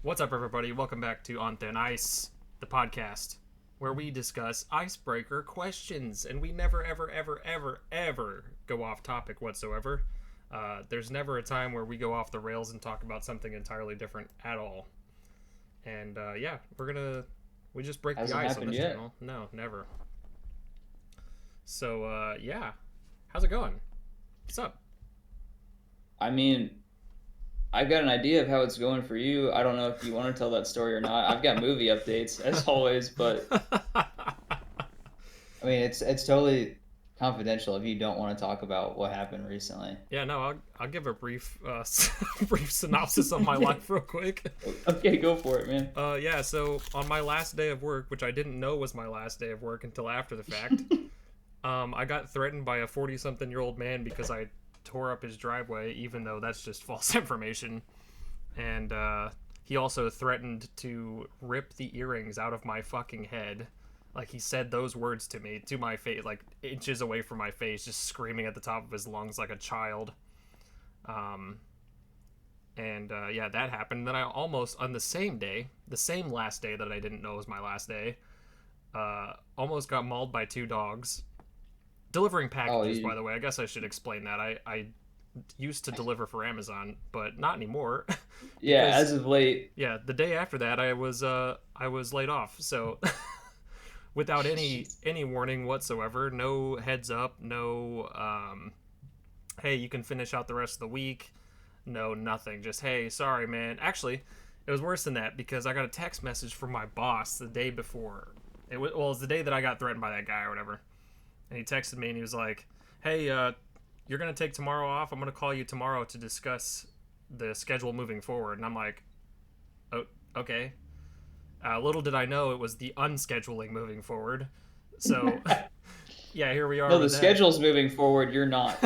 What's up, everybody? Welcome back to On Thin Ice, the podcast where we discuss icebreaker questions, and we never, ever, ever, ever, ever go off topic whatsoever. There's never a time where we go off the rails and talk about something entirely different at all. And yeah, we just break the Hasn't ice on happened this yet. channel. No, never. So yeah, how's it going? What's up? I mean, I've got an idea of how it's going for you. I don't know if you want to tell that story or not. I've got movie updates as always, but I mean, it's totally confidential if you don't want to talk about what happened recently. Yeah, no, I'll give a brief brief synopsis of my life real quick. Okay, go for it, man. Yeah, so on my last day of work, which I didn't know was my last day of work until after the fact, I got threatened by a 40-something-year-old man because I tore up his driveway, even though that's just false information. And he also threatened to rip the earrings out of my fucking head. Like, he said those words to me, to my face, like inches away from my face, just screaming at the top of his lungs like a child. Um, and yeah, that happened. Then I almost, on the same day, the same last day that I didn't know was my last day, almost got mauled by two dogs. Delivering Oh, packages, by the way. I guess I should explain that. I used to deliver for Amazon, but not anymore. yeah, Because as of late. yeah, the day after that I was laid off. So without Jeez. any warning whatsoever, no heads up, no hey, you can finish out the rest of the week. No, nothing. Just, hey, sorry, man. Actually, it was worse than that because I got a text message from my boss the day before. It was the day that I got threatened by that guy or whatever. And he texted me and he was like, "Hey, you're gonna take tomorrow off. I'm gonna call you tomorrow to discuss the schedule moving forward." And I'm like, "Oh, okay." Little did I know it was the unscheduling moving forward. So yeah, here we are No, the with that. schedule's moving forward. You're not.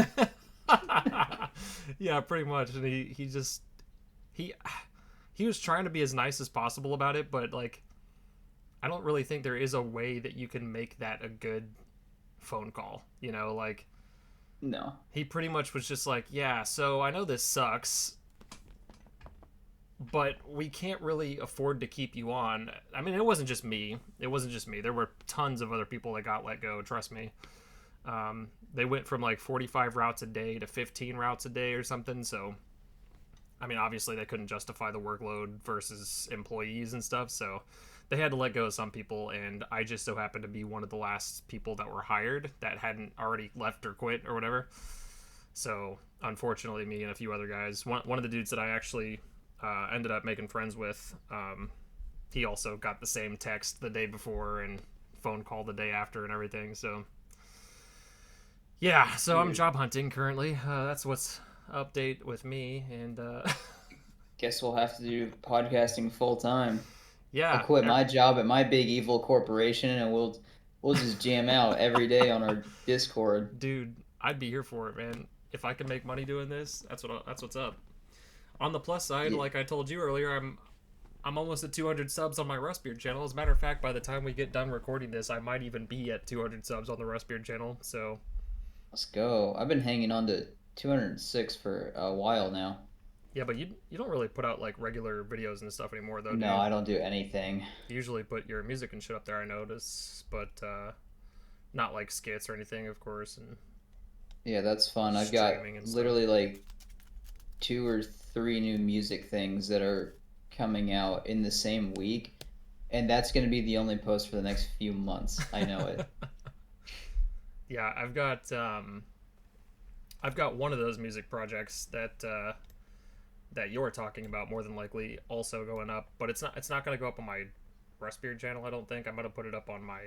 Yeah, pretty much. And he just he he was trying to be as nice as possible about it, but like I don't really think there is a way that you can make that a good phone call. Like No. he pretty much was just like, "Yeah, so I know this sucks, but we can't really afford to keep you on." I mean, it wasn't just me. It wasn't just me. There were tons of other people that got let go. Trust me. They went from like 45 routes a day to 15 routes a day or something. So, I mean, obviously they couldn't justify the workload versus employees and stuff. So they had to let go of some people, and I just so happened to be one of the last people that were hired that hadn't already left or quit or whatever. So unfortunately, me and a few other guys, one of the dudes that I actually ended up making friends with, he also got the same text the day before and phone call the day after and everything. So yeah, so I'm Dude, job hunting currently. That's what's update with me, and guess we'll have to do podcasting full time. I'll yeah, quit my job at my big evil corporation and we'll just jam out every day on our Discord. dude, I'd be here for it, man. If I can make money doing this, that's what's up. On the plus side, Yeah, like I told you earlier, I'm almost at 200 subs on my Rustbeard channel. As a matter of fact, by the time we get done recording this, I might even be at 200 subs on the Rustbeard channel. So let's go. I've been hanging on to 206 for a while now. yeah, but you don't really put out like regular videos and stuff anymore, though, do No, you? I don't do anything. You usually put your music and shit up there, I notice, but not like skits or anything, of course, and Yeah, that's fun. I've got streaming and stuff. literally like two or three new music things that are coming out in the same week, and that's going to be the only post for the next few months. I know it. Yeah, I've got one of those music projects that you're talking about more than likely also going up, but it's not going to go up on my Rustbeard channel. I don't think I'm going to put it up on my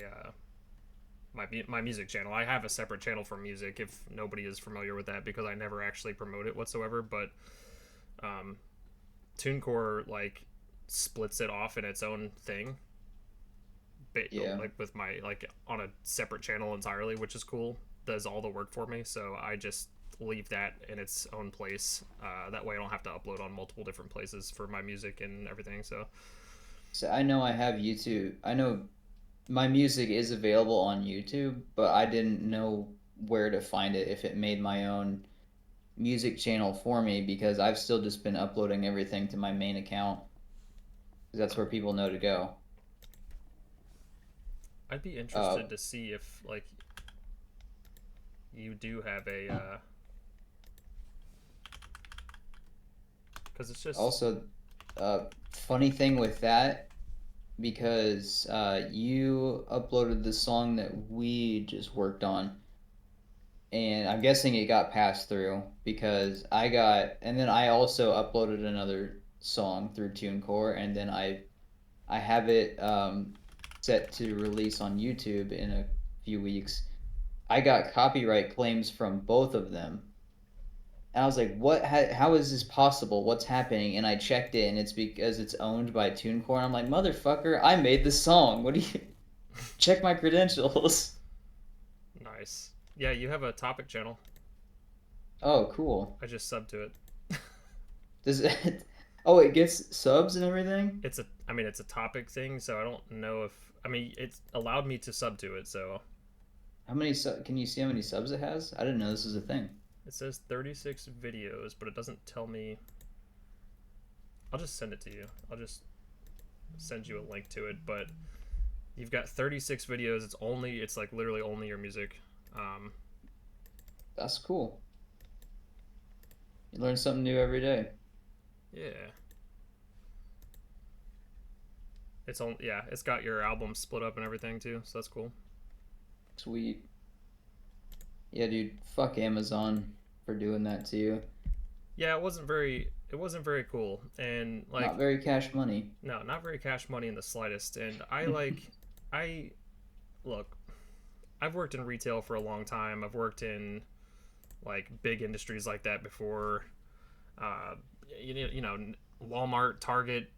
music channel. I have a separate channel for music if nobody is familiar with that because I never actually promote it whatsoever. But um, TuneCore like splits it off in its own thing, Yeah. like with my like on a separate channel entirely, which is cool. Does all the work for me, so I just leave that in its own place. That way, I don't have to upload on multiple different places for my music and everything. So So I know I have YouTube. I know my music is available on YouTube, but I didn't know where to find it if it made my own music channel for me because I've still just been uploading everything to my main account. 'cause that's where people know to go. I'd be Uh, interested to see if like you do have a because it's just Also, funny thing with that, because you uploaded the song that we just worked on, and I'm guessing it got passed through because and then I also uploaded another song through TuneCore, and then I have it set to release on YouTube in a few weeks. I got copyright claims from both of them. And I was like, "What? How is this possible? What's happening?" And I checked it, and it's because it's owned by TuneCore. And I'm like, "Motherfucker, I made this song. What do you check my credentials?" nice. Yeah, you have a topic channel. Oh, cool. I just subbed to it. Does it? Oh, it gets subs and everything. It's a I mean it's a topic thing, so I don't know if I mean it's allowed me to sub to it, so How many can you see how many subs it has? I didn't know this was a thing. it says 36 videos, but it doesn't tell me. I'll just send it to you. I'll just send you a link to it, but you've got 36 videos. It's like literally only your music. Um, That's cool. You learn something new every day. yeah, it's got your album split up and everything too, so that's cool. Sweet. Yeah, dude. Fuck Amazon for doing that to you. Yeah, it wasn't very cool, and Not like very cash money. no, not very cash money in the slightest. And I look, I've worked in retail for a long time. I've worked in like big industries like that before. Uh, you know, Walmart, Target,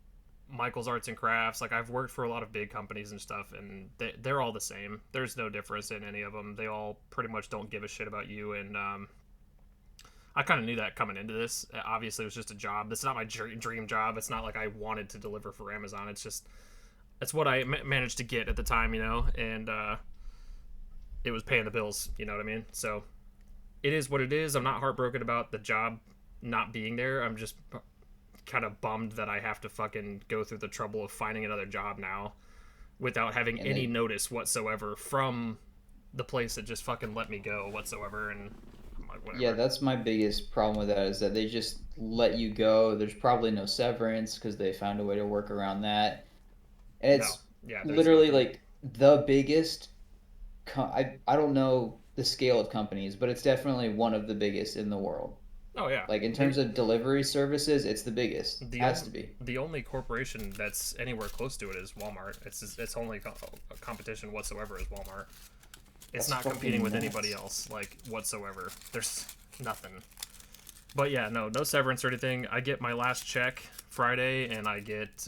Michael's Arts and Crafts. Like I've worked for a lot of big companies and stuff, and they're all the same. There's no difference in any of them. They all pretty much don't give a shit about you. And I kind of knew that coming into this. Obviously, it was just a job. It's not my dream job. It's not like I wanted to deliver for Amazon. It's what I managed to get at the time, and it was paying the bills. You know what I mean? So it is what it is. I'm not heartbroken about the job not being there. I'm just kind of bummed that I have to fucking go through the trouble of finding another job now without having And any they, notice whatsoever from the place that just fucking let me go whatsoever. And I'm like, yeah, whatever. that's my biggest problem with that is that they just let you go. There's probably no severance because they found a way to work around that. And No, it's yeah, there's literally nothing. like the biggest. I don't know the scale of companies, but it's definitely one of the biggest in the world. Oh yeah, Like in terms the of delivery services, it's the biggest. the Has only to be. the only corporation that's anywhere close to it is Walmart. It's only a competition whatsoever is Walmart. It's That's not competing fucking with anybody nuts. else like whatsoever. There's nothing. But yeah, no severance or anything. I get my last check Friday, and I get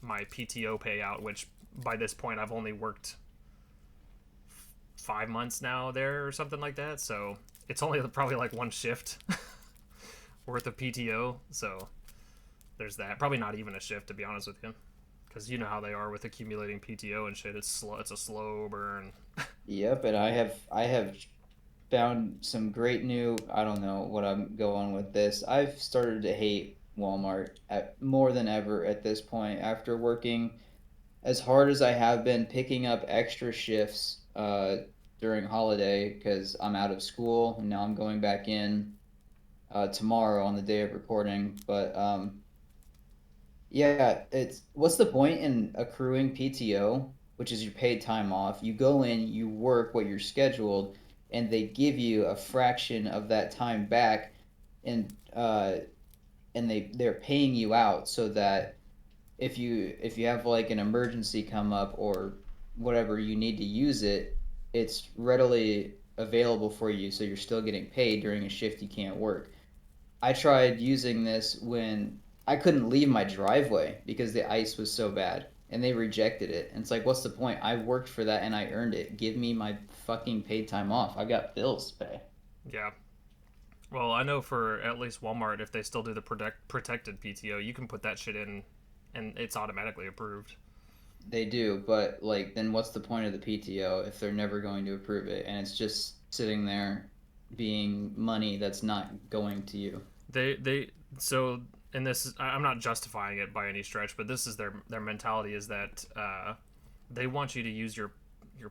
my PTO payout, which by this point I've only worked 5 months now there or something like that. So it's only probably like one shift worth of PTO. So there's that. Probably not even a shift to be honest with you, because you know how they are with accumulating PTO and shit. It's slow. It's a slow burn. Yep, and I have found some great new. I don't know what I'm going with this. I've started to hate Walmart more than ever at this point after working as hard as I have been picking up extra shifts during holiday because I'm out of school and now I'm going back in tomorrow on the day of recording. But yeah, it's what's the point in accruing PTO, which is your paid time off? You go in, you work what you're scheduled, and they give you a fraction of that time back, and they're paying you out so that if you have like an emergency come up or whatever you need to use it, it's readily available for you, so you're still getting paid during a shift you can't work. I tried using this when I couldn't leave my driveway because the ice was so bad and they rejected it. And it's like, what's the point? I worked for that and I earned it. Give me my fucking paid time off. I've got bills to pay. Yeah. Well, I know for at least Walmart, if they still do the protected PTO, you can put that shit in, and it's automatically approved. They do, but like, then what's the point of the PTO if they're never going to approve it and it's just sitting there being money that's not going to you? They so and this is, I'm not justifying it by any stretch, but this is their mentality is that they want you to use your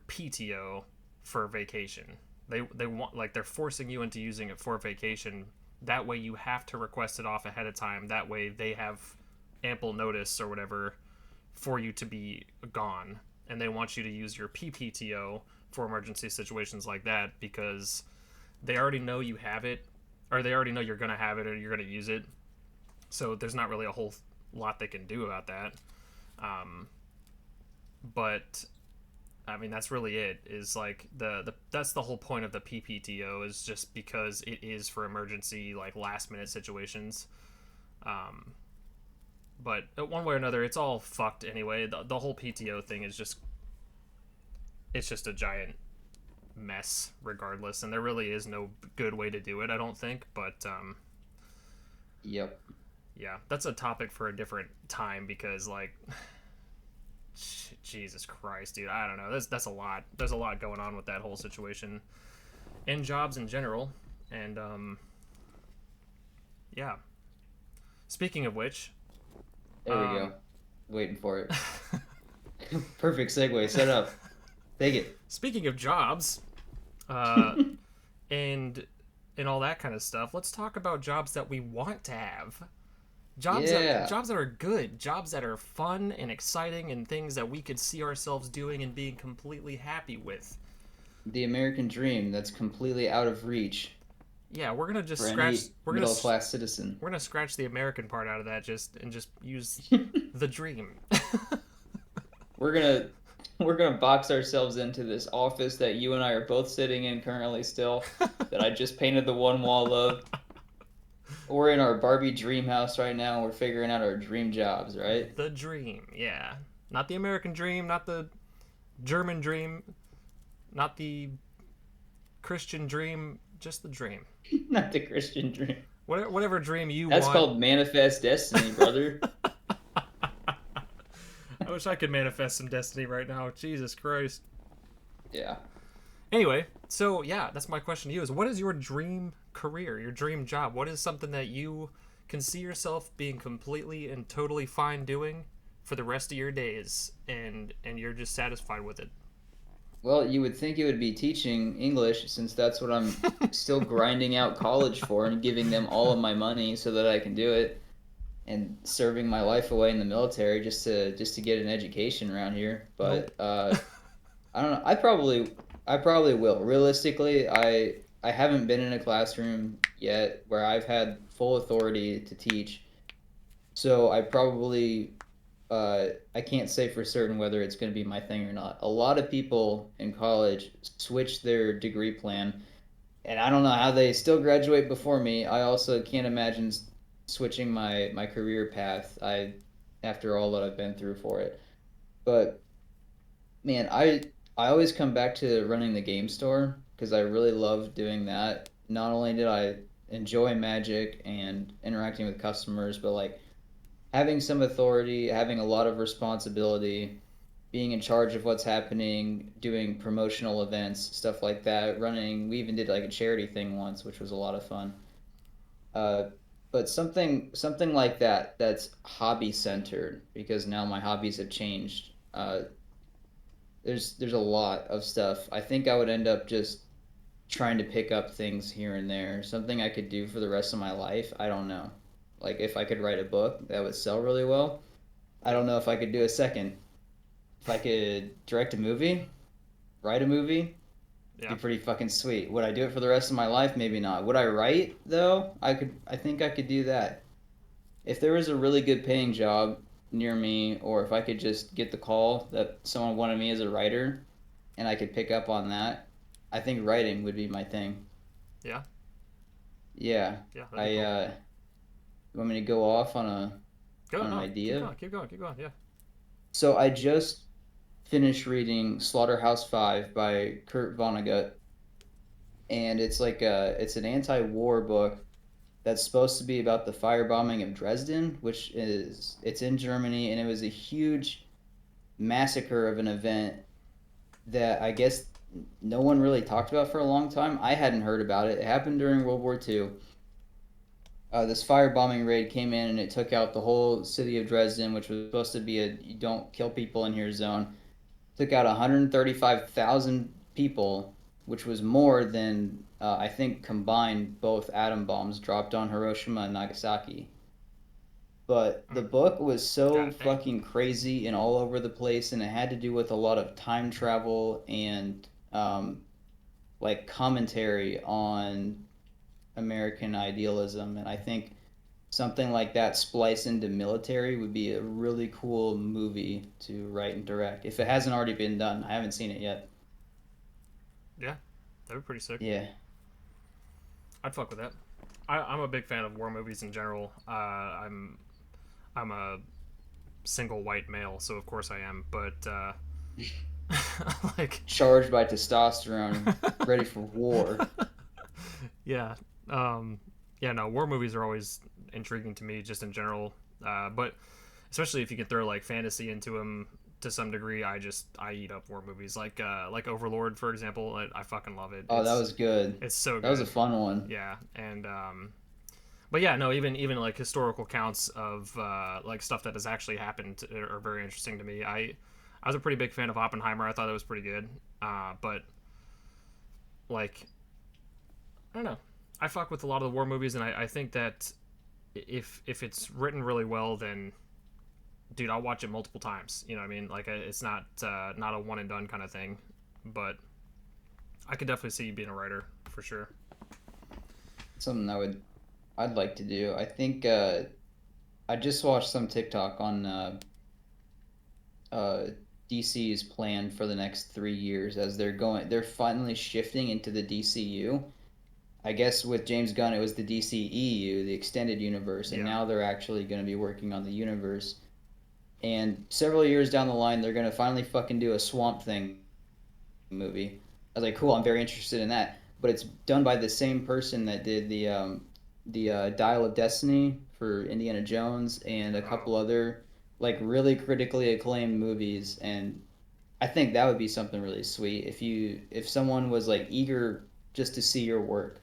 PTO for vacation. They want, like, they're forcing you into using it for vacation. That way you have to request it off ahead of time. That way they have ample notice or whatever for you to be gone, and they want you to use your PPTO for emergency situations like that because they already know you have it, or they already know you're going to have it or you're going to use it. So there's not really a whole lot they can do about that. But I mean, that's really it. Is like that's the whole point of the PPTO, is just because it is for emergency, like, last minute situations. But one way or another, it's all fucked anyway. The whole PTO thing is just, it's just a giant mess regardless, and there really is no good way to do it, I don't think. But Yep. yeah, that's a topic for a different time because, like, Jesus Christ, dude, I don't know. That's a lot. There's a lot going on with that whole situation and jobs in general. And yeah. Speaking of which, There we go. Waiting for it. Perfect segue. Set up. Take it. speaking of jobs, and all that kind of stuff, let's talk about jobs that we want to have. Yeah. Jobs that are good, jobs that are fun and exciting, and things that we could see ourselves doing and being completely happy with. The American dream that's completely out of reach Yeah, we're gonna just for scratch. any middle class citizen. We're gonna scratch the American part out of that, just use the dream. We're gonna box ourselves into this office that you and I are both sitting in currently still, that I just painted the one wall of. We're in our Barbie dream house right now. We're figuring out our dream jobs, right? The dream, yeah, not the American dream, not the German dream, not the Christian dream, just the dream. Not the Christian dream. Whatever dream you That's want. called manifest destiny, brother. I wish I could manifest some destiny right now. Jesus Christ. Yeah. Anyway, so yeah, that's my question to you: is what is your dream career, your dream job? What is something that you can see yourself being completely and totally fine doing for the rest of your days, and you're just satisfied with it? Well, you would think it would be teaching English, since that's what I'm still grinding out college for and giving them all of my money so that I can do it, and serving my life away in the military just to get an education around here. Nope. But I don't know. I probably will. Realistically, I haven't been in a classroom yet where I've had full authority to teach. So I can't say for certain whether it's going to be my thing or not. A lot of people in college switch their degree plan, and I don't know how they still graduate before me. I also can't imagine switching my career path. After all that I've been through for it. But man, I always come back to running the game store because I really love doing that. Not only did I enjoy Magic and interacting with customers, but like having some authority, having a lot of responsibility, being in charge of what's happening, doing promotional events, stuff like that, running. We even did like a charity thing once, which was a lot of fun. Uh, but something like that that's hobby centered, because now my hobbies have changed. There's a lot of stuff. I think I would end up just trying to pick up things here and there. Something I could do for the rest of my life. I don't know. Like if I could write a book that would sell really well. I don't know if I could do a second. If I could direct a movie, write a movie, it'd Yeah. be pretty fucking sweet. Would I do it for the rest of my life? Maybe not. Would I write though? I think I could do that. If there was a really good paying job near me, or if I could just get the call that someone wanted me as a writer and I could pick up on that, I think writing would be my thing. Yeah. Yeah. Yeah. That'd be I cool. You want me to go off Go. on an No. Keep idea? going. Keep going. Keep going. Yeah. So I just finished reading Slaughterhouse-Five by Kurt Vonnegut, and it's an anti-war book that's supposed to be about the firebombing of Dresden, it's in Germany, and it was a huge massacre of an event that I guess no one really talked about for a long time. I hadn't heard about it. It happened during World War II. This firebombing raid came in and it took out the whole city of Dresden, which was supposed to be a you don't kill people in here zone. Took out 135,000 people, which was more than I think combined both atom bombs dropped on Hiroshima and Nagasaki. But the Mm. book was so God dang. fucking crazy and all over the place, and it had to do with a lot of time travel and like commentary on American idealism. And I think something like that spliced into military would be a really cool movie to write and direct if it hasn't already been done. I haven't seen it yet. Yeah, that'd be pretty sick. Yeah. I'd fuck with that. I'm a big fan of war movies in general. I'm a single white male, so of course I am. But like, Charged by testosterone, ready for war. yeah, um, yeah. No, war movies are always intriguing to me, just in general. But especially if you can throw like fantasy into them to some degree, I eat up war movies. Like Overlord, for example. I fucking love it. Oh, that was good. It's so That was a good. fun one. Yeah, and but yeah, no, even like historical counts of like stuff that has actually happened are very interesting to me. I was a pretty big fan of Oppenheimer. I thought it was pretty good. But like, I don't know. I fuck with a lot of the war movies, and I think that if it's written really well, then dude, I'll watch it multiple times. You know what I mean? Like, it's not a one and done kind of thing. But I could definitely see you being a writer for sure. Something I'd like to do. I think I just watched some TikTok on uh, DC's plan for the next 3 years as they're finally shifting into the DCU. I guess with James Gunn, it was the DCEU, the extended universe, and Yeah. now they're actually going to be working on the universe. And several years down the line, they're going to finally fucking do a Swamp Thing movie. I was like, cool, I'm very interested in that. But it's done by the same person that did the Dial of Destiny for Indiana Jones and a Oh, couple other like really critically acclaimed movies. And I think that would be something really sweet if someone was like eager just to see your work.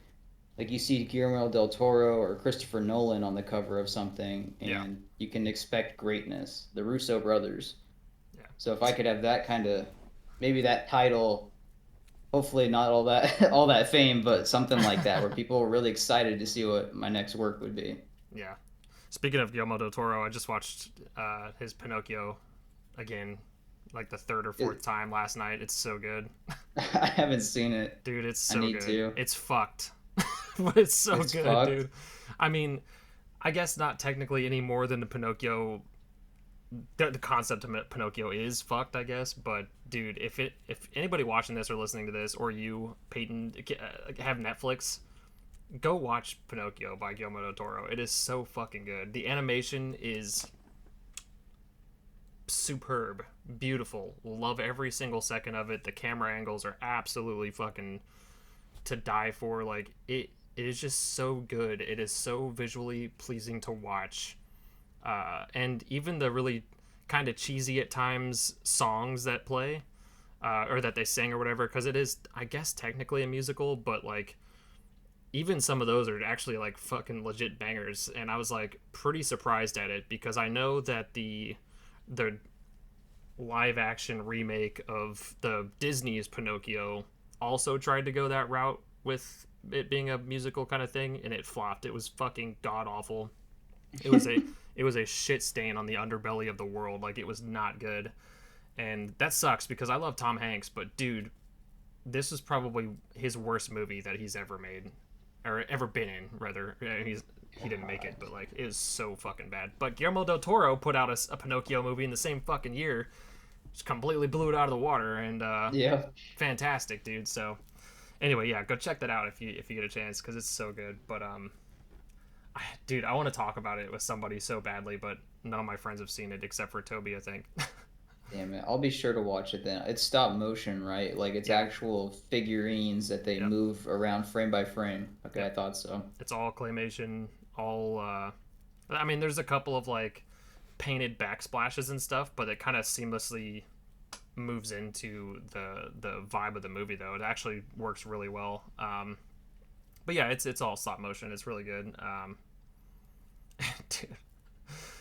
Like you see Guillermo del Toro or Christopher Nolan on the cover of something, yeah, and you can expect greatness. The Russo brothers. yeah. So if I could have that kind of, maybe that title, hopefully not all that all that fame, but something like that where people are really excited to see what my next work would be. Yeah. Speaking of Guillermo del Toro, I just watched his Pinocchio again, like the third or fourth It, time last night. It's so good, I haven't seen it. dude. It's I so need good. to. It's fucked, but it's so It's good, fucked. dude. I mean, I guess not technically any more than the Pinocchio. The concept of Pinocchio is fucked, I guess. But dude, if anybody watching this or listening to this, or you, Peyton, have Netflix, go watch Pinocchio by Guillermo del Toro. It is so fucking good. The animation is superb, beautiful. Love every single second of it. The camera angles are absolutely fucking to die for. Like it is just so good. It is so visually pleasing to watch. And even the really kind of cheesy at times songs that play or that they sing or whatever, because it is, I guess, technically a musical, but like even some of those are actually like fucking legit bangers. And I was like pretty surprised at it because I know that the live action remake of the Disney's Pinocchio also tried to go that route with it being a musical kind of thing, and it flopped. It was fucking god awful. It was a it was a shit stain on the underbelly of the world. Like, it was not good, and that sucks because I love Tom Hanks, but dude, this was probably his worst movie that he's ever made or ever been in. Rather, he didn't make it, but like it was so fucking bad. But Guillermo del Toro put out a Pinocchio movie in the same fucking year, just completely blew it out of the water, and Yeah. fantastic, dude. So anyway, yeah, go check that out if you get a chance because it's so good. But dude, I want to talk about it with somebody so badly, but none of my friends have seen it except for Toby, I think. Damn it. I'll be sure to watch it then. It's stop motion, right? Like it's Yep, actual figurines that they yep, move around frame by frame. Okay, I yep. thought so. It's all claymation. All I mean, there's a couple of like painted backsplashes and stuff, but it kind of seamlessly moves into the vibe of the movie. Though it actually works really well. But yeah, it's all stop motion. It's really good. Dude,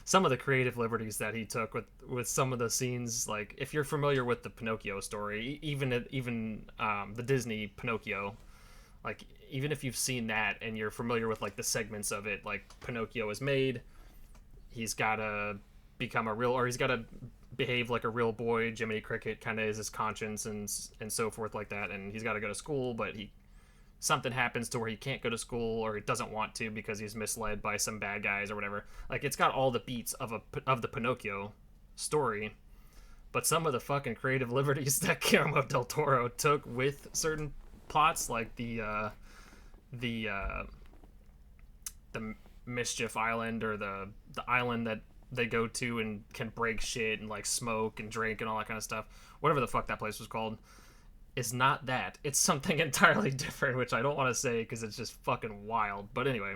some of the creative liberties that he took with some of the scenes, like if you're familiar with the Pinocchio story, even the Disney Pinocchio, like even if you've seen that and you're familiar with like the segments of it, like Pinocchio is made, he's got to become a real, or he's got to behave like a real boy. Jiminy Cricket kind of is his conscience and so forth like that, and he's got to go to school, but he something happens to where he can't go to school or he doesn't want to because he's misled by some bad guys or whatever. Like it's got all the beats of the Pinocchio story, but some of the fucking creative liberties that Guillermo del Toro took with certain plots, like the the Mischief Island, or the island that they go to and can break shit and like smoke and drink and all that kind of stuff. Whatever the fuck that place was called is not that. It's something entirely different, which I don't want to say because it's just fucking wild. But anyway,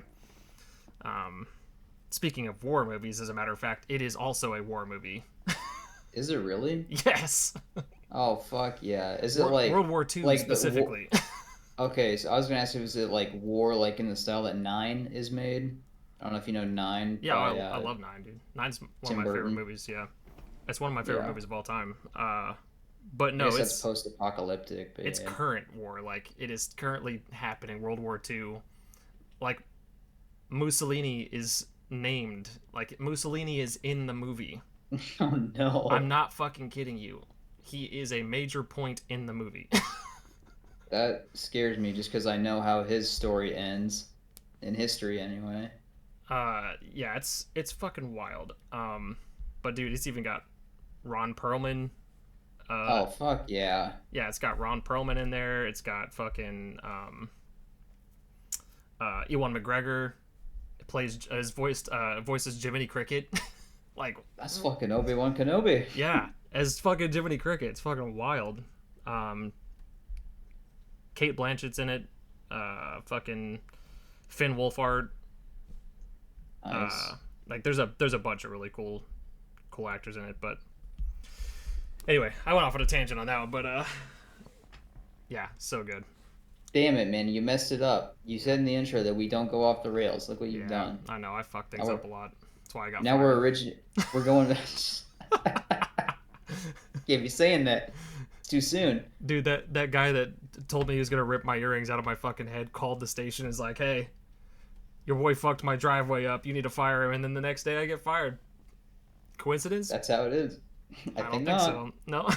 speaking of war movies, as a matter of fact, it is also a war movie. Is it really? Yes. Oh fuck yeah! Is it like World War II like specifically? Okay, so I was gonna ask if is it like war like in the style that Nine is made? I don't know if you know Nine Yeah, by I love Nine, dude. Nine's one Tim of my favorite Burton. movies. Yeah, it's one of my favorite Yeah, movies of all time. But I no, guess that's post-apocalyptic, but it's yeah. current war. Like it is currently happening. World War II. Like Mussolini is named. Like Mussolini is in the movie. Oh I'm no, not fucking kidding you. He is a major point in the movie. that scares me just because I know how his story ends in history anyway. Yeah, it's fucking wild. But dude, it's even got Ron Perlman. Uh, Oh fuck yeah! yeah, it's got Ron Perlman in there. It's got fucking Ewan McGregor plays voices Jiminy Cricket. Like, That's fucking Obi-Wan Kenobi. yeah, as fucking Jiminy Cricket. It's fucking wild. Um, Kate Blanchett's in it. Fucking Finn Wolfhard. Nice. Like there's a bunch of really cool actors in it. But anyway, I went off on a tangent on that one. But yeah, so good. Damn it, man! You messed it up. You said in the intro that we don't go off the rails. Look what you've Yeah, done. I know I fucked Now things we're up a lot. That's why I got now we're fired. origin. We're going. Can't be saying that. It's too soon. Dude, that guy that told me he was gonna rip my earrings out of my fucking head called the station and is like, "Hey, your boy fucked my driveway up. You need to fire him." And then the next day I get fired. Coincidence? That's how it is. I I don't think think not. so. No.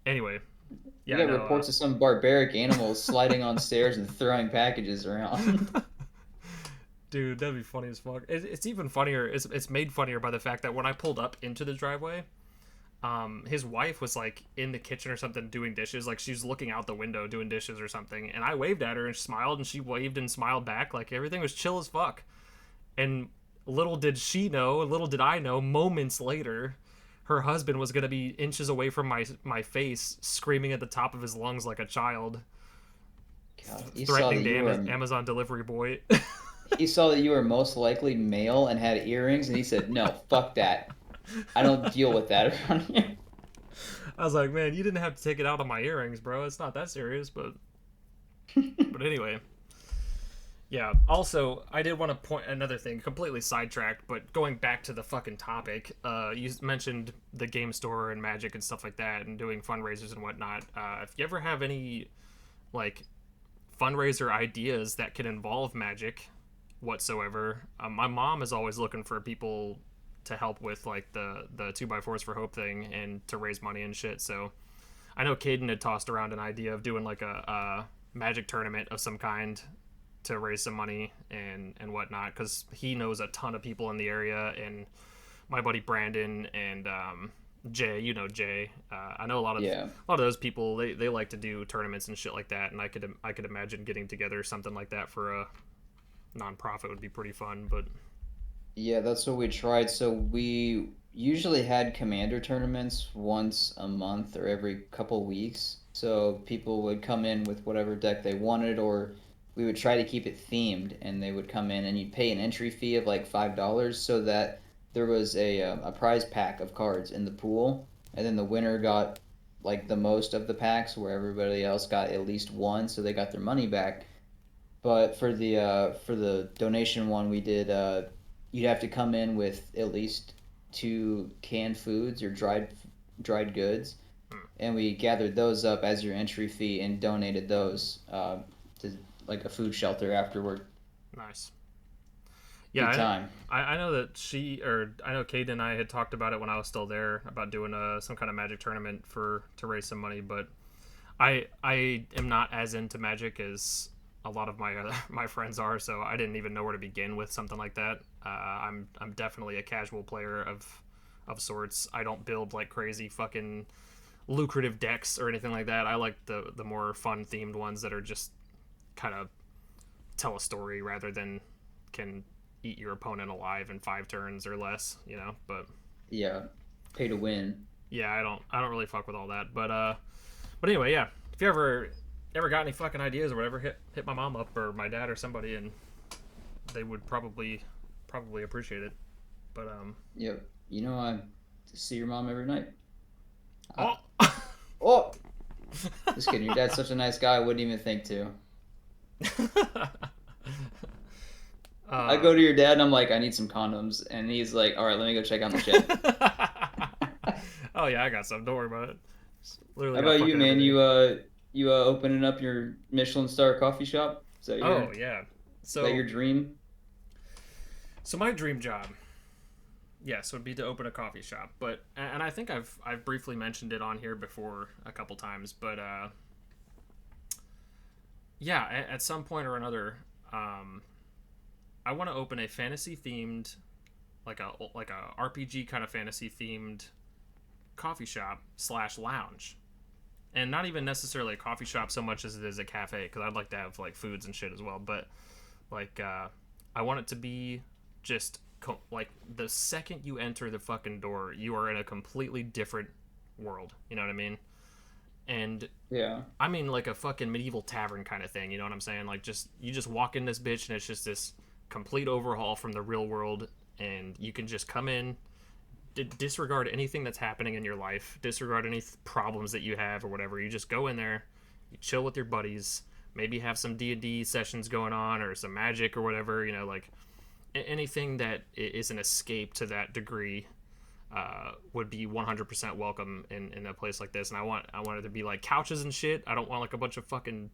Anyway, We yeah, got no. reports of some barbaric animals sliding on stairs and throwing packages around. Dude, that'd be funny as fuck. It's even funnier. It's made funnier by the fact that when I pulled up into the driveway, his wife was like in the kitchen or something doing dishes. Like she was looking out the window doing dishes or something, and I waved at her and she smiled, and she waved and smiled back. Like everything was chill as fuck. And little did she know, little did I know, moments later, her husband was gonna be inches away from my face, screaming at the top of his lungs like a child, God, he saw threatening that the you were Amazon delivery boy. he saw that you were most likely male and had earrings, and he said, "No, fuck that. I don't deal with that around here." I was like, man, you didn't have to take it out on my earrings, bro. It's not that serious, but anyway. Yeah. Also, I did want to point another thing, completely sidetracked, but going back to the fucking topic. You mentioned the game store and Magic and stuff like that, and doing fundraisers and whatnot. If you ever have any like fundraiser ideas that can involve Magic whatsoever, my mom is always looking for people to help with like the 2x4s for Hope thing and to raise money and shit. So I know Caden had tossed around an idea of doing like a Magic tournament of some kind to raise some money and whatnot, because he knows a ton of people in the area, and my buddy Brandon and Jay, you know Jay. I know Yeah. a lot of those people. They like to do tournaments and shit like that, and I could imagine getting together something like that for a nonprofit would be pretty fun. But Yeah, that's what we tried. So we usually had commander tournaments once a month or every couple weeks. So people would come in with whatever deck they wanted, or we would try to keep it themed, and they would come in and you'd pay an entry fee of like $5 so that there was a prize pack of cards in the pool, and then the winner got like the most of the packs, where everybody else got at least one, so they got their money back. But for the donation one we did, you'd have to come in with at least two canned foods or dried goods, Hmm, and we gathered those up as your entry fee and donated those to like a food shelter afterward. nice. Good Yeah, time. I know that I know Caden and I had talked about it when I was still there about doing some kind of Magic tournament to raise some money, but I am not as into Magic as a lot of my my friends are, so I didn't even know where to begin with something like that. I'm definitely a casual player of sorts. I don't build like crazy fucking lucrative decks or anything like that. I like the more fun themed ones that are just kind of tell a story rather than can eat your opponent alive in 5 turns or less, you know. But Yeah, pay to win. yeah, I don't really fuck with all that. But anyway, yeah. If you ever got any fucking ideas or whatever, hit my mom up or my dad or somebody, and they would probably appreciate it. But Yep. You know, I see your mom every night. I, oh, oh, just kidding. Your dad's such a nice guy. I wouldn't even think to. I uh, go to your dad and I'm like, I need some condoms, and he's like, all right, let me go check on the shed. oh yeah, I got some. Don't worry about it. Literally How got about you, fucking man? everything. You opening up your Michelin star coffee shop? Oh yeah. Is that your So dream? so my dream job, yes, would be to open a coffee shop. But and I think I've briefly mentioned it on here before a couple times. But yeah, at some point or another, um, I want to open a fantasy themed, like a RPG kind of fantasy themed coffee shop slash lounge, and not even necessarily a coffee shop so much as it is a cafe because I'd like to have like foods and shit as well. But like, I want it to be just like the second you enter the fucking door, you are in a completely different world. You know what I mean? And Yeah. I mean like a fucking medieval tavern kind of thing. You know what I'm saying? Like just you just walk in this bitch and it's just this complete overhaul from the real world, and you can just come in, disregard anything that's happening in your life, disregard any problems that you have or whatever. You just go in there, you chill with your buddies, maybe have some D&D sessions going on or some magic or whatever. You know, like anything that is an escape to that degree would be 100% welcome in a place like this. And I want it to be like couches and shit. I don't want like a bunch of fucking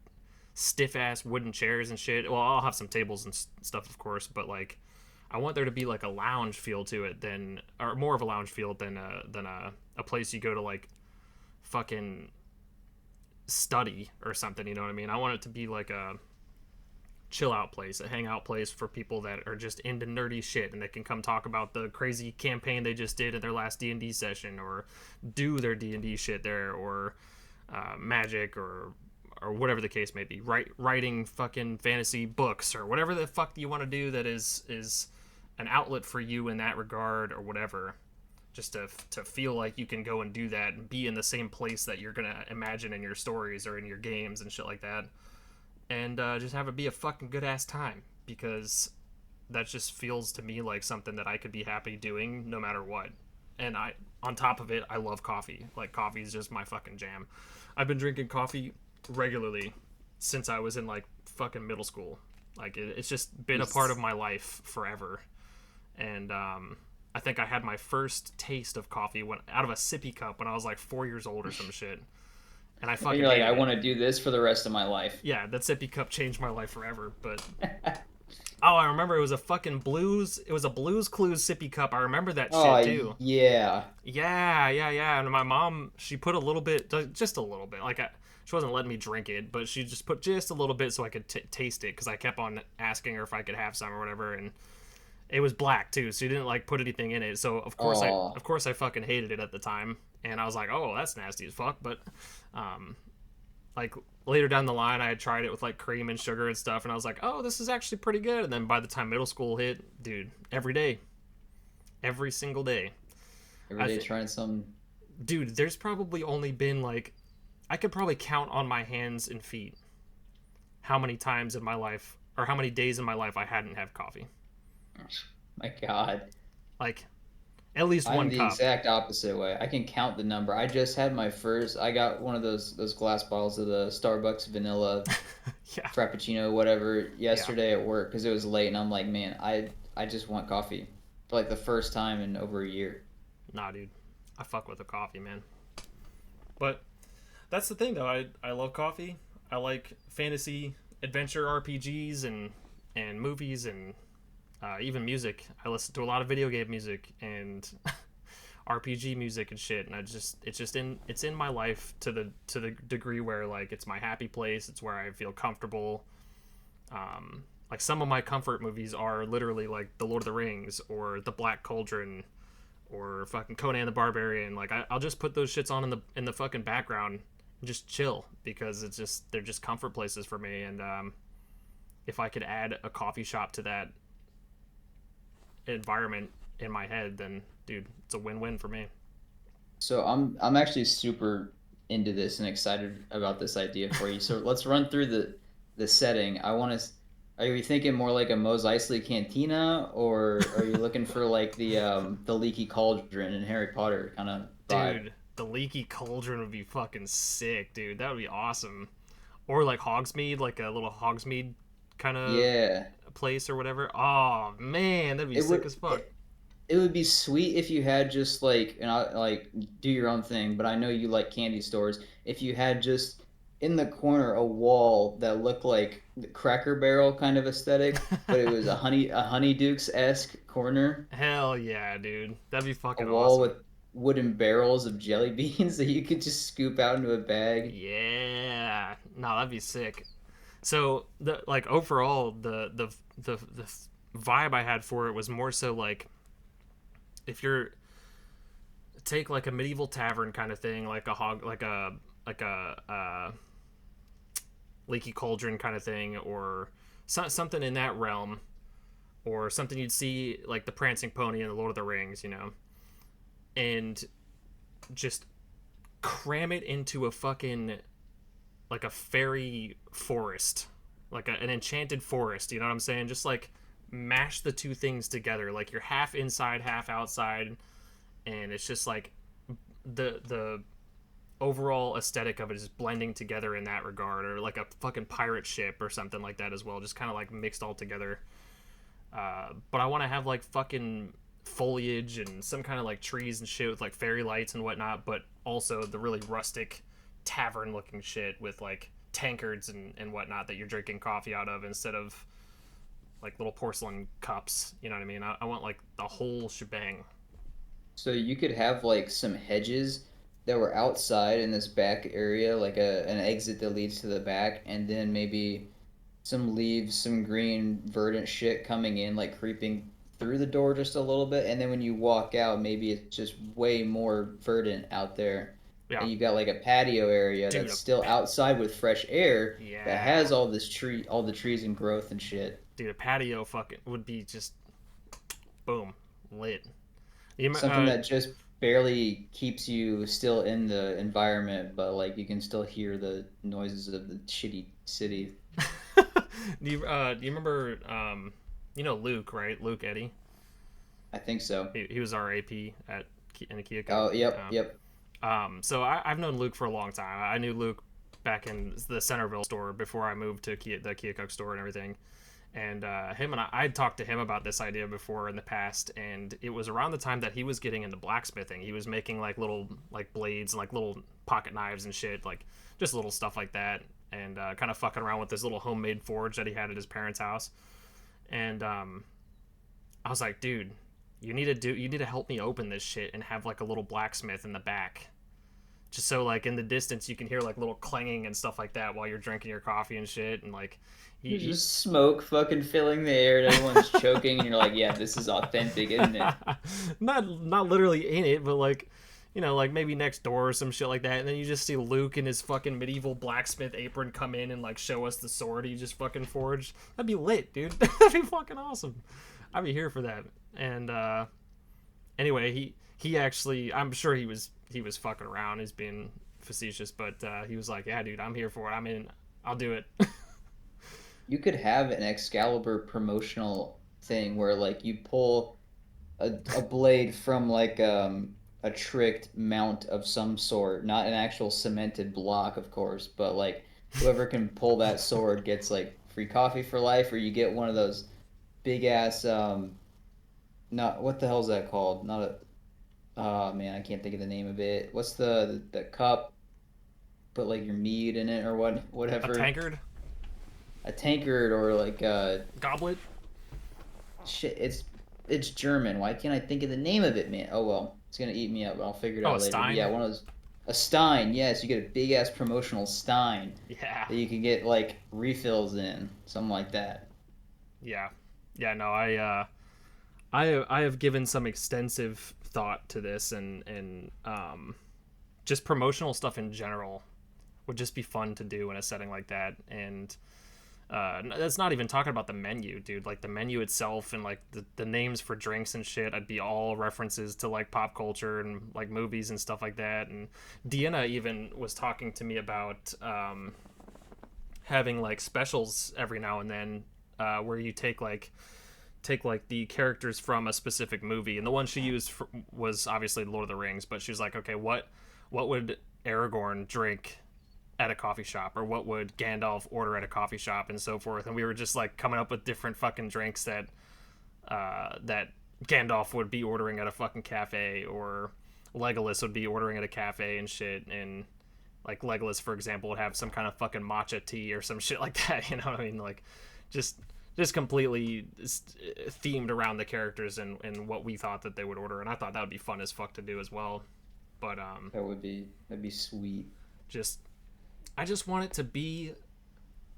stiff ass wooden chairs and shit. Well, I'll have some tables and stuff, of course, but like I want there to be like a lounge feel to it than, or more of a lounge feel than a place you go to like fucking study or something. You know what I mean? I want it to be like a chill out place, a hangout place for people that are just into nerdy shit and they can come talk about the crazy campaign they just did in their last D&D session or do their D&D shit there or magic or whatever the case may be. Writing fucking fantasy books or whatever the fuck you want to do that is an outlet for you in that regard or whatever. Just to feel like you can go and do that and be in the same place that you're gonna imagine in your stories or in your games and shit like that, and just have it be a fucking good ass time because that just feels to me like something that I could be happy doing no matter what. And on top of it, I love coffee. Like coffee is just my fucking jam. I've been drinking coffee regularly since I was in like fucking middle school. Like it's just been a part of Nice. my life forever. And I think I had my first taste of coffee when out of a sippy cup when I was like 4 years old or some shit, and I And fucking you're like, I hated it. want to do this for the rest of my life. Yeah, that sippy cup changed my life forever. But oh, I remember it was a fucking blues. It was a Blues Clues sippy cup. I remember that Oh shit too. yeah. Yeah. And my mom, she put a little bit, just a little bit. She wasn't letting me drink it, but she just put just a little bit so I could taste it because I kept on asking her if I could have some or whatever. And it was black too, so she didn't like put anything in it. So Oh, of course I fucking hated it at the time, and I was like, oh, that's nasty as fuck. But um, like later down the line, I had tried it with like cream and sugar and stuff, and I was like, oh, this is actually pretty good. And then by the time middle school hit, dude, every day, every single day, every I day think, trying some. dude, there's probably only been like I could probably count on my hands and feet how many times in my life or how many days in my life I hadn't had coffee. My God. Like At least I'm one the cup. exact opposite way. I can count the number. I just had my first. I got one of those glass bottles of the Starbucks vanilla Yeah. frappuccino, whatever, Yeah. yesterday at work because it was late, and I'm like, man, I just want coffee for like the first time in over a year. Nah, dude. I fuck with the coffee, man. But that's the thing, though. I love coffee. I like fantasy adventure RPGs and movies and even music. I listen to a lot of video game music and RPG music and shit. And it's in my life to the degree where like it's my happy place. It's where I feel comfortable. Like some of my comfort movies are literally like The Lord of the Rings or The Black Cauldron or fucking Conan the Barbarian. Like I'll just put those shits on in the fucking background and just chill because they're just comfort places for me. And if I could add a coffee shop to that environment in my head, then dude, it's a win-win for me. So I'm actually super into this and excited about this idea for you. So let's run through the setting. I want to. Are you thinking more like a Mos Eisley Cantina, or are you looking for like the Leaky Cauldron in Harry Potter kind of vibe? Dude, the leaky cauldron would be fucking sick, dude. That would be awesome. Or like Hogsmeade, like a little Hogsmeade kind of Yeah, place or whatever. Oh man, that'd be it sick would. as fuck. It would be sweet if you had just like, and I like do your own thing, but I know you like candy stores. If you had just in the corner a wall that looked like the Cracker Barrel kind of aesthetic, but it was a Honeydukes esque corner, Hell yeah, dude. That'd be a fucking wall awesome. with wooden barrels of jelly beans that you could just scoop out into a bag. Yeah. No, that'd be sick. So the like overall the vibe I had for it was more so like if you're take like a medieval tavern kind of thing, like a hog like a leaky cauldron kind of thing, or something in that realm, or something you'd see like the Prancing Pony in the Lord of the Rings, you know, and just cram it into a fucking like a fairy forest, like an enchanted forest. You know what I'm saying? Just like mash the two things together, like you're half inside, half outside, and it's just like the overall aesthetic of it is blending together in that regard, or like a fucking pirate ship or something like that as well, just kind of like mixed all together. But I want to have like fucking foliage and some kind of like trees and shit with like fairy lights and whatnot, but also the really rustic tavern looking shit with like tankards and whatnot that you're drinking coffee out of instead of like little porcelain cups. You know what I mean? I want like the whole shebang. So you could have like some hedges that were outside in this back area, like an exit that leads to the back, and then maybe some leaves, some green verdant shit coming in, like creeping through the door just a little bit, and then when you walk out, maybe it's just way more verdant out there. Yeah, And you got like a patio area dude. that's still outside with fresh air that Yeah, has all this tree, all the trees and growth and shit. dude. A patio fucking would be just boom lit. You, Something that just barely keeps you still in the environment, but like you can still hear the noises of the shitty city. do you remember you know Luke, right? Luke Eddy. I think so. He was our AP at in Keokuk. Oh, yep, yep. So I've known Luke for a long time. I knew Luke back in the Centerville store before I moved to the Keokuk store and everything. And him and I'd talked to him about this idea before in the past, and it was around the time that he was getting into blacksmithing. He was making like little like blades and like little pocket knives and shit, like just little stuff like that, and kind of fucking around with this little homemade forge that he had at his parents' house. And I was like, dude, you need to help me open this shit and have like a little blacksmith in the back, just so like in the distance you can hear like little clanging and stuff like that while you're drinking your coffee and shit. And like There's he just smoke fucking filling the air and everyone's choking and you're like, yeah, this is authentic, isn't it? not literally in it, but like, you know, like maybe next door or some shit like that. And then you just see Luke in his fucking medieval blacksmith apron come in and like show us the sword he just fucking forged. That'd be lit, dude. That'd be fucking awesome. I'd be here for that. And anyway, he actually, I'm sure he was fucking around. He's being facetious, but he was like, yeah, dude, I'm here for it. I'm in. I'll do it. You could have an Excalibur promotional thing where like you pull a blade from like a tricked mount of some sort, not an actual cemented block, of course, but like whoever can pull that sword gets like free coffee for life, or you get one of those big ass not what the hell's that called? Not a oh man, I can't think of the name of it. What's the cup? Put like your mead in it or A whatever. tankard, A tankard or like goblet. shit. It's German. Why can't I think of the name of it, man? Oh well, it's gonna eat me up. I'll figure it Oh, out a later. But yeah, stein. one of those. A stein. Yes, you get a big ass promotional stein Yeah, that you can get like refills in, something like that. yeah, yeah. No, I have given some extensive thought to this, and just promotional stuff in general would just be fun to do in a setting like that. And that's not even talking about the menu, dude. Like the menu itself and like the names for drinks and shit, I'd be all references to like pop culture and like movies and stuff like that. And Deanna even was talking to me about having like specials every now and then, where you take like the characters from a specific movie, and the one she used was obviously Lord of the Rings, but she was like, okay, what would Aragorn drink at a coffee shop, or what would Gandalf order at a coffee shop, and so forth. And we were just like coming up with different fucking drinks that Gandalf would be ordering at a fucking cafe, or Legolas would be ordering at a cafe and shit. And like Legolas, for example, would have some kind of fucking matcha tea or some shit like that. You know what I mean? Like just just completely themed around the characters and what we thought that they would order. And I thought that would be fun as fuck to do as well. But That'd be sweet. just I just want it to be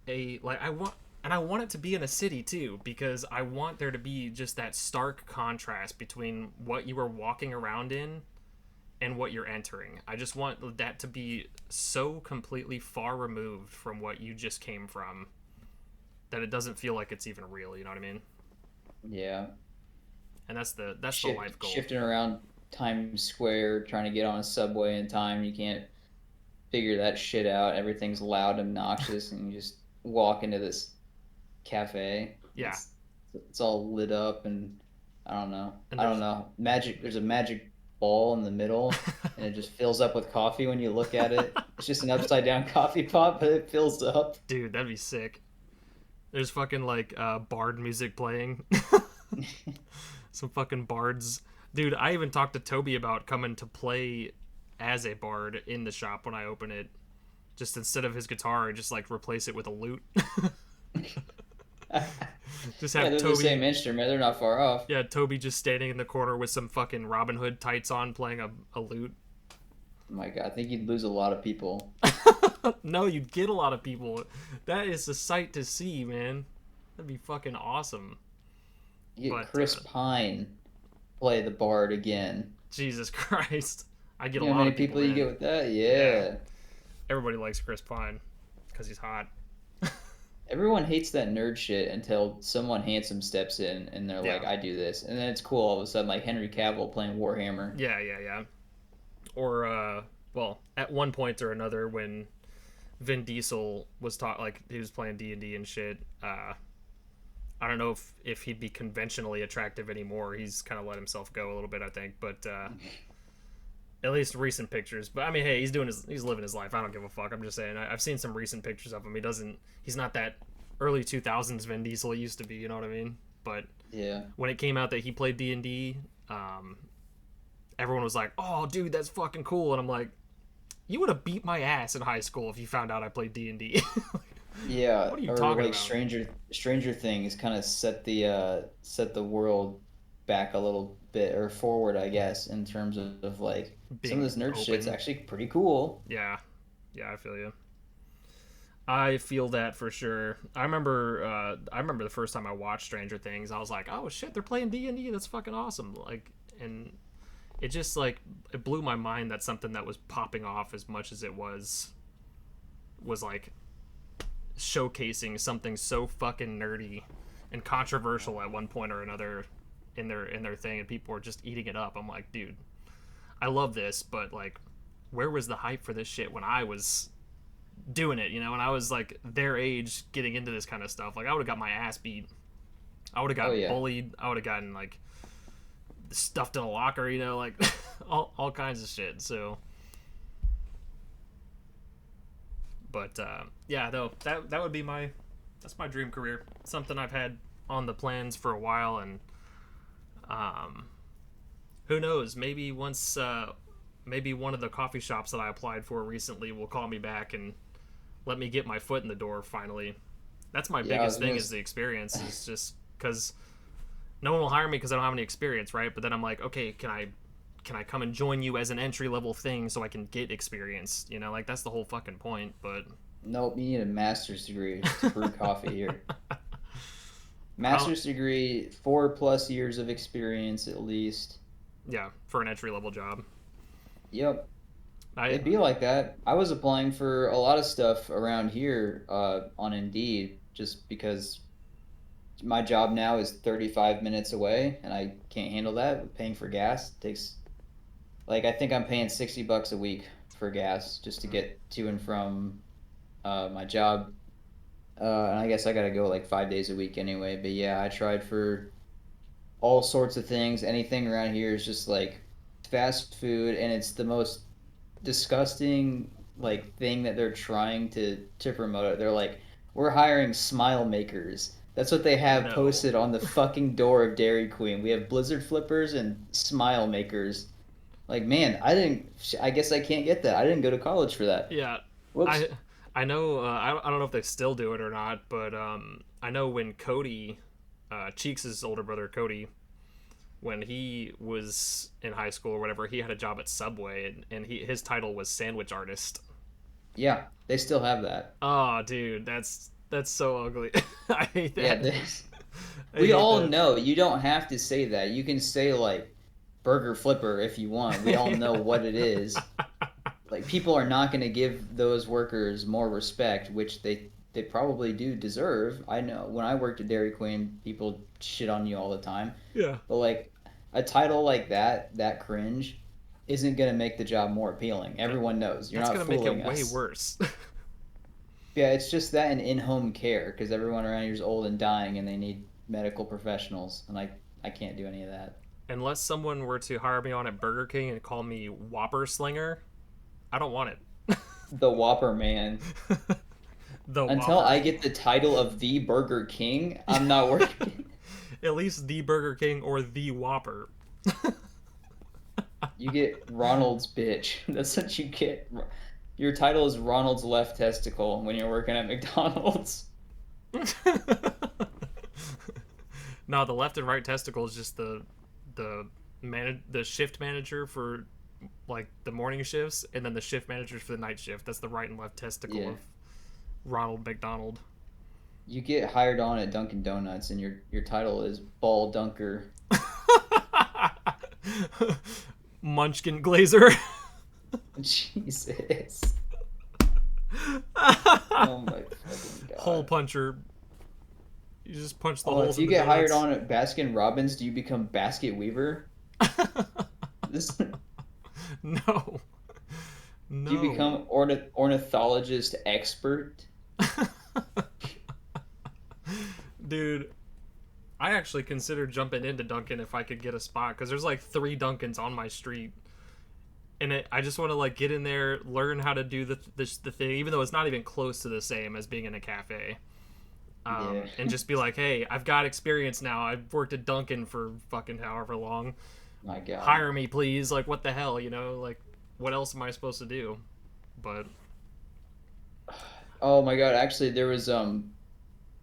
a like I want and I want it to be in a city too, because I want there to be just that stark contrast between what you are walking around in and what you're entering. I just want that to be so completely far removed from what you just came from that it doesn't feel like it's even real, you know what I mean? Yeah. And that's the life goal. Shifting around Times Square, trying to get on a subway in time. You can't figure that shit out. Everything's loud, obnoxious, and you just walk into this cafe. Yeah. It's all lit up, and I don't know. And I don't there's know. Magic. There's a magic ball in the middle, and it just fills up with coffee when you look at it. It's just an upside down coffee pot, but it fills up. dude, that'd be sick. There's fucking like bard music playing. Some fucking bards. Dude, I even talked to Toby about coming to play as a bard in the shop when I open it. Just instead of his guitar, just like replace it with a lute. Just Yeah, have they're the Toby, same instrument. They're not far off. yeah, Toby just standing in the corner with some fucking Robin Hood tights on playing a lute. Oh my God, I think you'd lose a lot of people. No, you'd get a lot of people. That is a sight to see, man. That'd be fucking awesome. You get But Chris Pine play the bard again. Jesus Christ, I get a You know how lot many of people people you get in. with that? Yeah, Yeah. everybody likes Chris Pine because he's hot. Everyone hates that nerd shit until someone handsome steps in and they're Yeah, like, I do this. And then it's cool all of a sudden, like Henry Cavill playing Warhammer. yeah, yeah, yeah. Or well, at one point or another, when Vin Diesel was taught like he was playing D&D and shit. I don't know if he'd be conventionally attractive anymore. He's kind of let himself go a little bit, I think. But at least recent pictures. But I mean, hey, he's living his life. I don't give a fuck. I'm just saying. I've seen some recent pictures of him. He's not that early 2000s Vin Diesel he used to be. You know what I mean? But Yeah. when it came out that he played D&D, everyone was like, "Oh, dude, that's fucking cool." And I'm like, "You would have beat my ass in high school if you found out I played D&D." Yeah. What are you Or talking like about? Stranger Things kind of set the world back a little bit or forward, I guess, in terms of like some of Being this nerd shit's open. actually pretty cool. Yeah. Yeah, I feel you. I feel that for sure. I remember the first time I watched Stranger Things, I was like, "Oh shit, they're playing D&D. That's fucking awesome." Like, and it just like it blew my mind that something that was popping off as much as it was like showcasing something so fucking nerdy and controversial at one point or another in their thing, and people were just eating it up. I'm like, dude, I love this, but like, where was the hype for this shit when I was doing it? You know, when I was like their age, getting into this kind of stuff. Like, I would have got my ass beat. I would have Oh got yeah. bullied. I would have gotten like stuffed in a locker, you know, like all kinds of shit. So, but yeah, though that would be that's my dream career. Something I've had on the plans for a while, and um, who knows? Maybe once maybe one of the coffee shops that I applied for recently will call me back and let me get my foot in the door finally. That's my Yeah, I was biggest thing gonna. is the experience. Is just because no one will hire me because I don't have any experience, right? But then I'm like, okay, can I come and join you as an entry level thing so I can get experience? You know, like that's the whole fucking point. But Nope, you need a master's degree to brew coffee here. I don't. Master's degree, 4+ years of experience at least. Yeah, for an entry level job. Yep, I it'd be like that. I was applying for a lot of stuff around here on Indeed just because my job now is 35 minutes away and I can't handle that. Paying for gas takes, like, I think I'm paying $60 a week for gas just to get to and from my job. And I guess I gotta go like 5 days a week anyway. But yeah, I tried for all sorts of things. Anything around here is just like fast food, and it's the most disgusting like thing that they're trying to promote it. They're like, we're hiring smile makers. That's what they have no. posted on the fucking door of Dairy Queen. We have blizzard flippers and smile makers. Like, man, I didn't. I guess I can't get that. I didn't go to college for that. Yeah, Whoops. I know. I don't know if they still do it or not, but I know when Cody, Cheeks' older brother Cody, when he was in high school or whatever, he had a job at Subway, and his title was sandwich artist. Yeah, they still have that. Oh, dude, that's so ugly. I hate Yeah, that. I we hate all that. know you don't have to say that. You can say like burger flipper if you want. We all know what it Yeah. is. Like, people are not going to give those workers more respect, which they probably do deserve. I know when I worked at Dairy Queen, people shit on you all the time. Yeah, But like a title like that cringe isn't going to make the job more appealing. Everyone knows. You're that's not gonna make fooling it way us. worse. Yeah, it's just that and in-home care because everyone around here is old and dying and they need medical professionals, and I can't do any of that. Unless someone were to hire me on at Burger King and call me Whopper Slinger, I don't want it. The Whopper man. The Until Whopper. I get the title of the Burger King, I'm not working. At least the Burger King or the Whopper. You get Ronald's bitch. That's what you get. Your title is Ronald's left testicle when you're working at McDonald's. No, the left and right testicle is just the the shift manager for like the morning shifts, and then the shift managers for the night shift. That's the right and left testicle Yeah. of Ronald McDonald. You get hired on at Dunkin' Donuts and your title is Ball Dunker. Munchkin Glazer. Jesus. Oh my fucking Hole god. puncher. You just punch the Oh, if holes you in the get hired donuts. on at Baskin Robbins, do you become Basket Weaver? This No. Do you No. become ornithologist expert? Dude, I actually considered jumping into Dunkin' if I could get a spot because there's like 3 Dunkins on my street, and I just want to like get in there, learn how to do the thing, even though it's not even close to the same as being in a cafe. Yeah. And just be like, hey, I've got experience now. I've worked at Dunkin' for fucking however long. My God. Hire me, please. Like, what the hell, you know? Like, what else am I supposed to do? But Oh my God. Actually, there was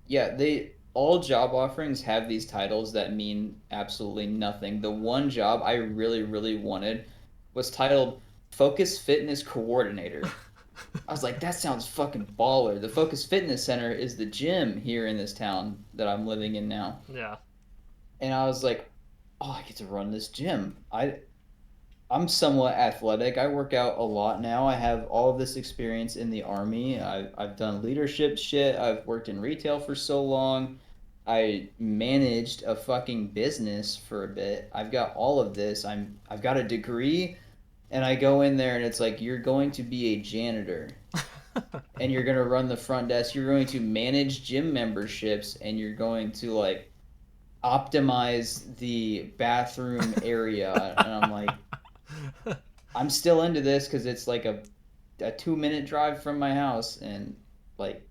yeah, they all job offerings have these titles that mean absolutely nothing. The one job I really, really wanted was titled Focus Fitness Coordinator. I was like, that sounds fucking baller. The Focus Fitness Center is the gym here in this town that I'm living in now. yeah, And I was like, oh, I get to run this gym. I'm somewhat athletic. I work out a lot now. I have all of this experience in the army. I've done leadership shit. I've worked in retail for so long. I managed a fucking business for a bit. I've got all of this. I've got a degree, and I go in there and it's like you're going to be a janitor and you're going to run the front desk. You're going to manage gym memberships and you're going to like optimize the bathroom area, and I'm like, I'm still into this because it's like a 2 minute drive from my house, and like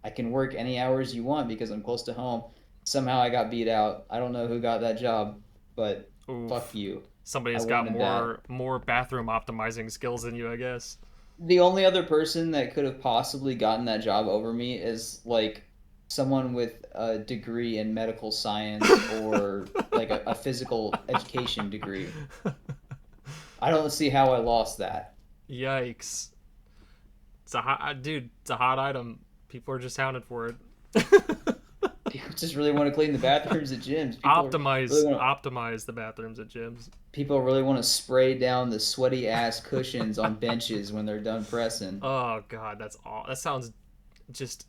I can work any hours you want because I'm close to home. Somehow I got beat out. I don't know who got that job, but fuck Oof. you. Somebody I has got wanted that. more bathroom optimizing skills than you, I guess. The only other person that could have possibly gotten that job over me is like someone with a degree in medical science or like a physical education degree. I don't see how I lost that. Yikes. It's a hot dude, it's a hot item. People are just hounded for it. People just really want to clean the bathrooms at gyms. Really want Optimize the bathrooms at gyms. people really want to spray down the sweaty ass cushions on benches when they're done pressing. Oh god, that's all. That sounds just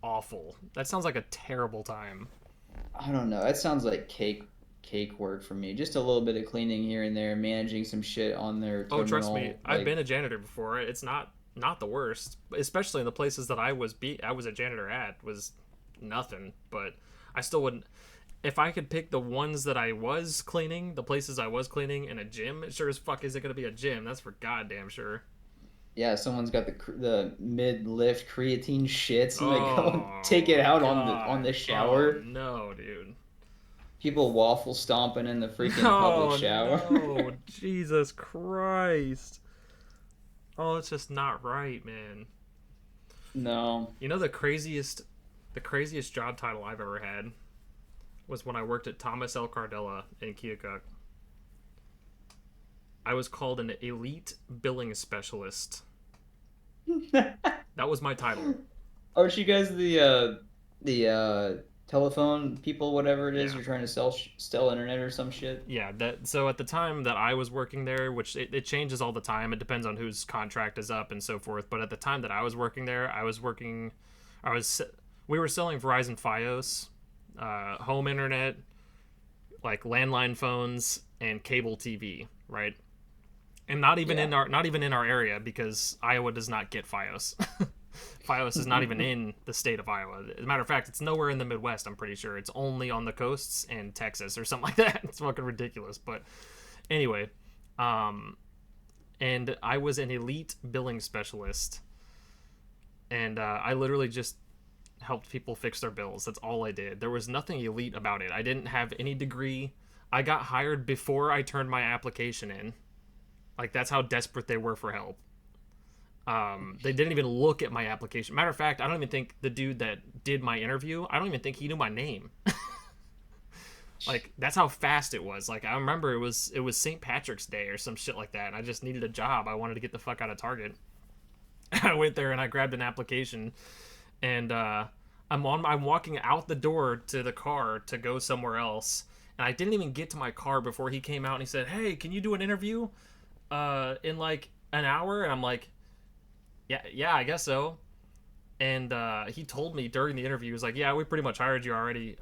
awful. That sounds like a terrible time. I don't know. That sounds like cake work for me. Just a little bit of cleaning here and there, managing some shit on their Oh, trust me, terminal. I've been Like, a janitor before. It's not the worst, especially in the places that I was a janitor at was nothing, but I still wouldn't if I could pick the ones that I was cleaning, the places I was cleaning in a gym, it sure as fuck isn't going to be a gym. That's for goddamn sure. yeah, someone's got the mid lift creatine shits, and they go take it Oh out on god. the Oh shower. no, dude. People waffle stomping in the freaking public Oh shower. no. Jesus Christ. Oh, it's just not right, man. No. You know the craziest job title I've ever had was when I worked at Thomas L. Cardella in Keokuk. I was called an elite billing specialist. That was my title. Aren't you guys the telephone people, whatever it is Yeah. you're trying to sell internet or some shit? Yeah, that so at the time that I was working there, which it changes all the time, it depends on whose contract is up and so forth, but at the time that I was working there, I was we were selling Verizon Fios, home internet, like landline phones and cable TV, right? And Yeah. not even in our area because Iowa does not get FiOS. FiOS is not even in the state of Iowa. As a matter of fact, it's nowhere in the Midwest. I'm pretty sure it's only on the coasts and Texas or something like that. It's fucking ridiculous. But anyway, um, and I was an elite billing specialist, and I literally just helped people fix their bills. That's all I did. There was nothing elite about it. I didn't have any degree. I got hired before I turned my application in. Like that's how desperate they were for help. They didn't even look at my application. Matter of fact, I don't even think the dude that did my interview, I don't even think he knew my name. Like that's how fast it was. Like I remember it was St. Patrick's Day or some shit like that, and I just needed a job. I wanted to get the fuck out of Target. I went there and I grabbed an application, and I'm walking out the door to the car to go somewhere else, and I didn't even get to my car before he came out and he said, "Hey, can you do an interview in like an hour?" And I'm like, yeah, I guess so. And he told me during the interview, he was like, "Yeah, we pretty much hired you already.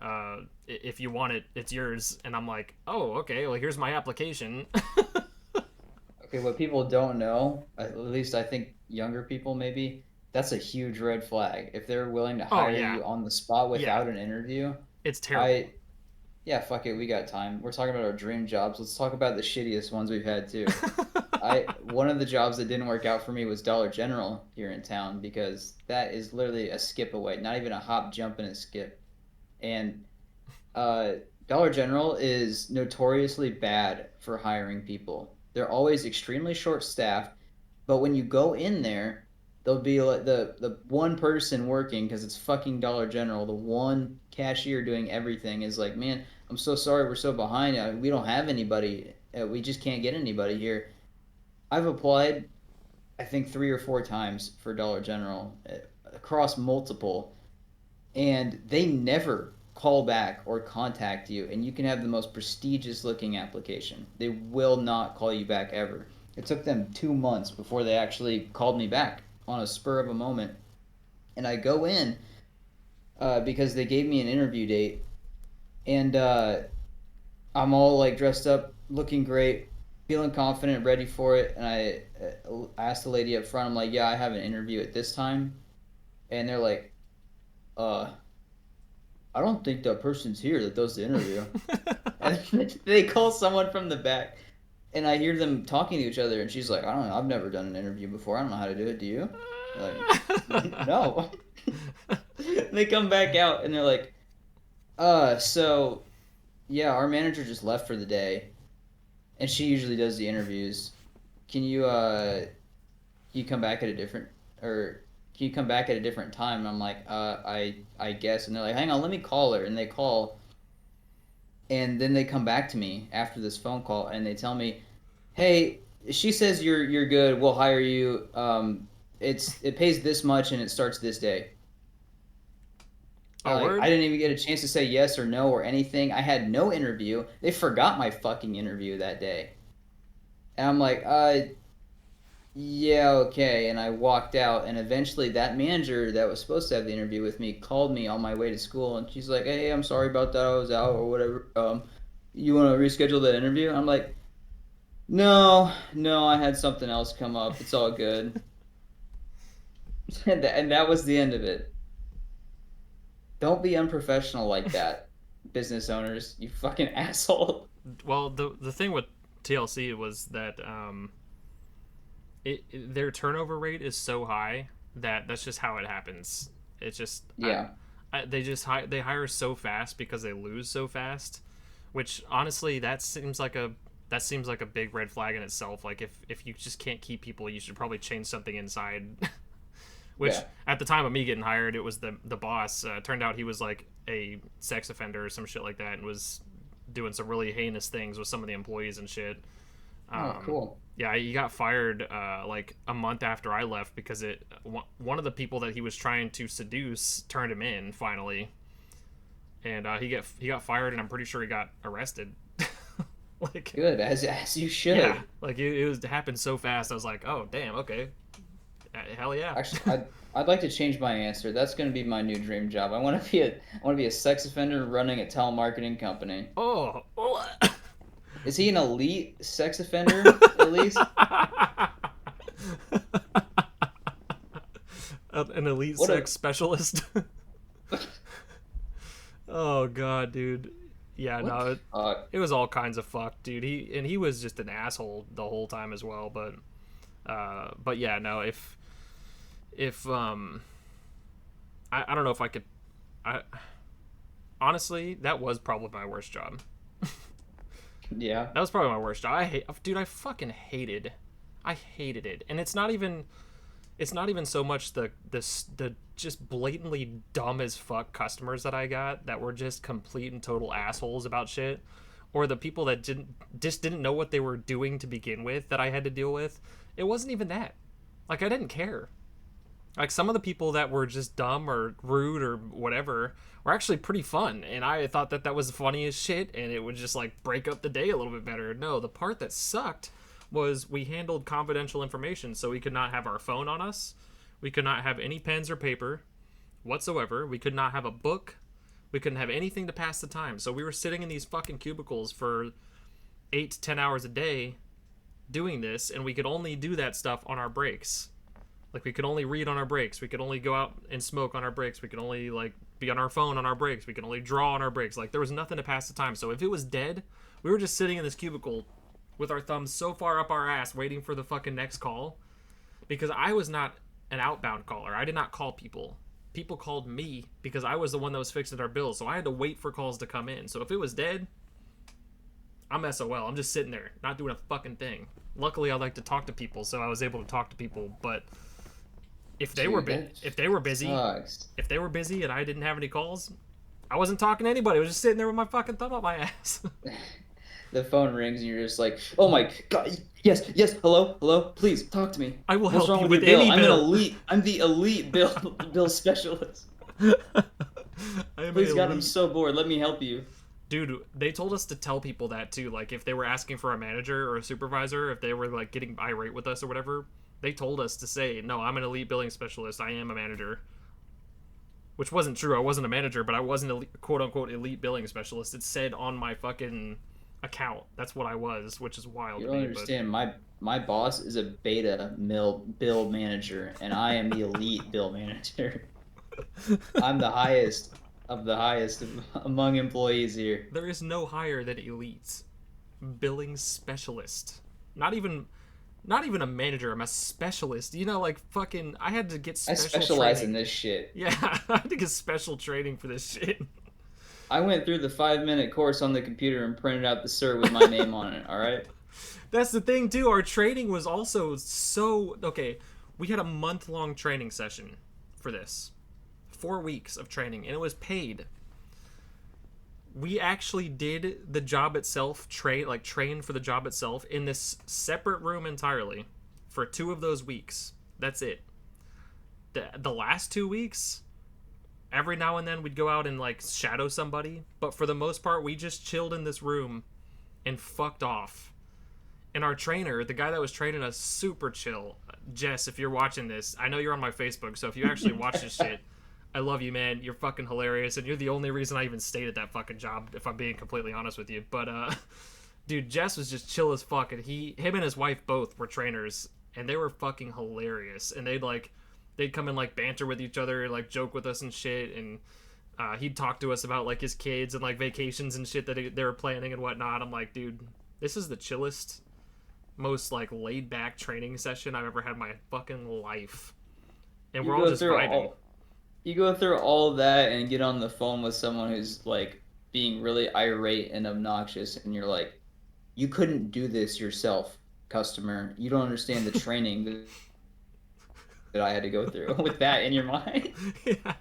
If you want it, it's yours." And I'm like, "Oh, okay. Well, here's my application." Okay, what people don't know, at least I think younger people maybe, that's a huge red flag. If they're willing to Oh hire yeah, you on the spot yeah, without an interview, it's terrible. I yeah, fuck it, we got time. We're talking about our dream jobs. Let's talk about the shittiest ones we've had too. I One of the jobs that didn't work out for me was Dollar General here in town because that is literally a skip away, not even a hop, jump, and a skip. And uh, Dollar General is notoriously bad for hiring people. They're always extremely short staffed, but when you go in there, there'll be like the one person working because it's fucking Dollar General. The one cashier doing everything is like, man, I'm so sorry, we're so behind. We don't have anybody. We just can't get anybody here. I've applied, I think 3 or 4 times for Dollar General across multiple, and they never call back or contact you, and you can have the most prestigious looking application. They will not call you back ever. It took them 2 months before they actually called me back on a spur of a moment. And I go in because they gave me an interview date, and I'm all like dressed up, looking great, feeling confident, ready for it. And I asked the lady up front, I'm like, yeah, I have an interview at this time. And they're like, uh, I don't think that person's here that does the interview. And they call someone from the back, and I hear them talking to each other, and she's like, I don't know, I've never done an interview before. I don't know how to do it. Do you? Like, no. They come back out, and they're like, so, yeah, our manager just left for the day, and she usually does the interviews. Can you come back at a different, or can you come back at a different time? And I'm like, I guess. And they're like, hang on, let me call her. And they call, and then they come back to me after this phone call, and they tell me, hey, she says you're good. We'll hire you. It pays this much, and it starts this day. Oh, Like, I word? didn't even get a chance to say yes or no or anything. I had no interview. They forgot my fucking interview that day. And I'm like, yeah, okay. And I walked out, and eventually that manager that was supposed to have the interview with me called me on my way to school, and she's like, hey, I'm sorry about that. I was out or whatever. You want to reschedule that interview? I'm like, no, no, I had something else come up. It's all good. And that was the end of it. Don't be unprofessional like that, business owners. You fucking asshole. Well, the thing with TLC was that their turnover rate is so high that that's just how it happens. It's just Yeah. they hire so fast because they lose so fast, which honestly that seems like a big red flag in itself. Like if you just can't keep people, you should probably change something inside. Which Yeah. at the time of me getting hired, it was the boss. Turned out he was like a sex offender or some shit like that, and was doing some really heinous things with some of the employees and shit. Oh, Um, cool. yeah, he got fired like a month after I left because one of the people that he was trying to seduce turned him in finally, and he got fired, and I'm pretty sure he got arrested. Like, Good, as you yeah, should. like it happened so fast. I was like, oh damn, okay, hell yeah. Actually, I'd like to change my answer. That's going to be my new dream job. I want to be a sex offender running a telemarketing company. Oh, Is he an elite sex offender at least? an elite What a sex specialist. Oh god, dude. Yeah, what the no, fuck? it was all kinds of fuck, dude. He was just an asshole the whole time as well. But yeah, no. If I don't know if I could. I honestly, that was probably my worst job. Yeah. That was probably my worst job. Dude. I fucking hated. I hated it, and it's not even so much the just blatantly dumb as fuck customers that I got that were just complete and total assholes about shit, or the people that didn't know what they were doing to begin with that I had to deal with. It wasn't even that. Like, I didn't care. Like, some of the people that were just dumb or rude or whatever were actually pretty fun, and I thought that that was funny as shit, and it would just like break up the day a little bit better. No, the part that sucked was we handled confidential information, so we could not have our phone on us, we could not have any pens or paper whatsoever, we could not have a book, we couldn't have anything to pass the time. So we were sitting in these fucking cubicles for 8 to 10 hours a day doing this, and we could only do that stuff on our breaks. Like, we could only read on our breaks. We could only go out and smoke on our breaks. We could only like be on our phone on our breaks. We could only draw on our breaks. Like, there was nothing to pass the time. So if it was dead, we were just sitting in this cubicle with our thumbs so far up our ass waiting for the fucking next call, because I was not an outbound caller. I did not call people. People called me because I was the one that was fixing our bills. So I had to wait for calls to come in. So if it was dead, I'm SOL. I'm just sitting there, not doing a fucking thing. Luckily, I like to talk to people, so I was able to talk to people. But Dude, that if they were busy, sucks. if they were busy and I didn't have any calls, I wasn't talking to anybody. I was just sitting there with my fucking thumb up my ass. The phone rings and you're just like, "Oh my God, yes, yes, hello, hello, please talk to me. I will What's help wrong you with your with bill? any bill. I'm the elite bill specialist. I am Please, God, I'm elite. so bored. Let me help you." Dude, they told us to tell people that too. Like, if they were asking for a manager or a supervisor, if they were like getting irate with us or whatever, they told us to say, "No, I'm an elite billing specialist. I am a manager." Which wasn't true. I wasn't a manager, but I was an elite, quote unquote elite billing specialist. It said on my fucking account that's what I was, which is wild You to don't me. But understand. My boss is a beta mill bill manager, and I am the elite bill manager. I'm the highest. of the highest among employees here. There is no higher than elite. Billing specialist. Not even a manager, I'm a specialist. You know, like fucking I had to get I special specialize in training. this shit. Yeah, I had to get special training for this shit. I went through the 5-minute course on the computer and printed out the cert with my name on it. All right. That's the thing too. Our training was also so okay. We had a month-long training session for this. 4 weeks of training, and it was paid. We actually did the job itself, train for the job itself in this separate room entirely for 2 of those weeks. That's it. The last 2 weeks, every now and then we'd go out and like shadow somebody, but for the most part we just chilled in this room and fucked off. And our trainer, the guy that was training us, super chill. Jess, if you're watching this, I know you're on my Facebook, so if you actually watch this shit, I love you, man. You're fucking hilarious, and you're the only reason I even stayed at that fucking job, if I'm being completely honest with you. But, dude, Jess was just chill as fuck, and him and his wife both were trainers, and they were fucking hilarious. And they'd come and, like, banter with each other, like, joke with us and shit, and he'd talk to us about, like, his kids and, like, vacations and shit that they were planning and whatnot. I'm like, dude, this is the chillest, most, like, laid-back training session I've ever had in my fucking life. And we're all just vibing. You go through all of that and get on the phone with someone who's like being really irate and obnoxious, and you're like, you couldn't do this yourself, customer. You don't understand the training that I had to go through with that in your mind. Yeah.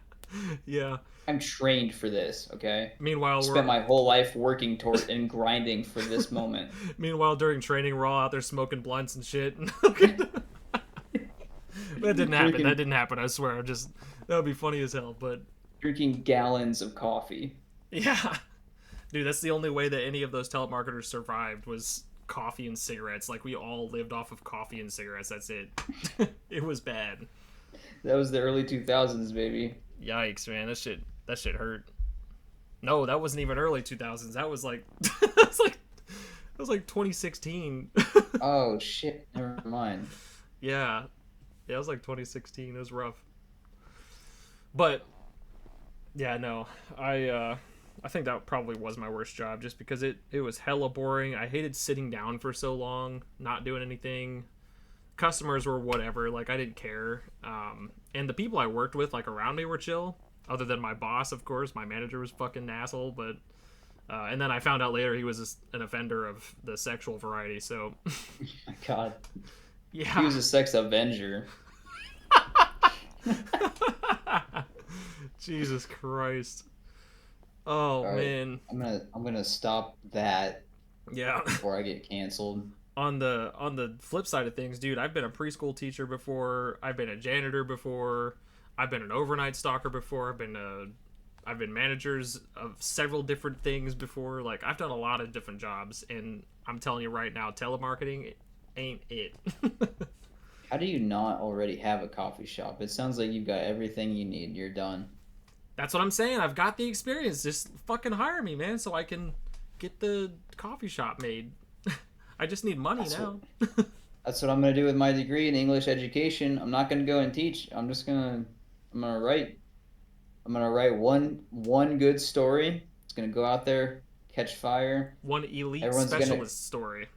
Yeah. I'm trained for this, okay? Meanwhile, Spent my whole life working toward and grinding for this moment. Meanwhile, during training, we're all out there smoking blunts and shit. That didn't happen. That didn't happen. I swear. That would be funny as hell. But drinking gallons of coffee. Yeah, dude, that's the only way that any of those telemarketers survived was coffee and cigarettes. Like we all lived off of coffee and cigarettes. That's it. It was bad. That was the early 2000s, baby. Yikes, man. That shit hurt. No, that wasn't even early 2000s. That was like that was like 2016. Oh shit. Never mind. Yeah. Yeah, it was like 2016. It was rough. But yeah, no. I think that probably was my worst job just because it was hella boring. I hated sitting down for so long, not doing anything. Customers were whatever, like I didn't care. And the people I worked with like around me were chill, other than my boss, of course. My manager was fucking an asshole, but and then I found out later he was an offender of the sexual variety, so my god. Yeah. He was a sex avenger. Jesus Christ. Oh right. Man. I'm gonna stop that. Yeah. Before I get canceled. On the flip side of things, dude, I've been a preschool teacher before. I've been a janitor before. I've been an overnight stalker before. I've been managers of several different things before. Like I've done a lot of different jobs, and I'm telling you right now, telemarketing ain't it. How do you not already have a coffee shop? It sounds like you've got everything you need. You're done. That's what I'm saying. I've got the experience. Just fucking hire me, man, so I can get the coffee shop made. I just need money now. That's what I'm gonna do with my degree in English education. I'm not gonna go and teach. I'm gonna write. I'm gonna write one good story. It's gonna go out there, catch fire. One elite specialist story.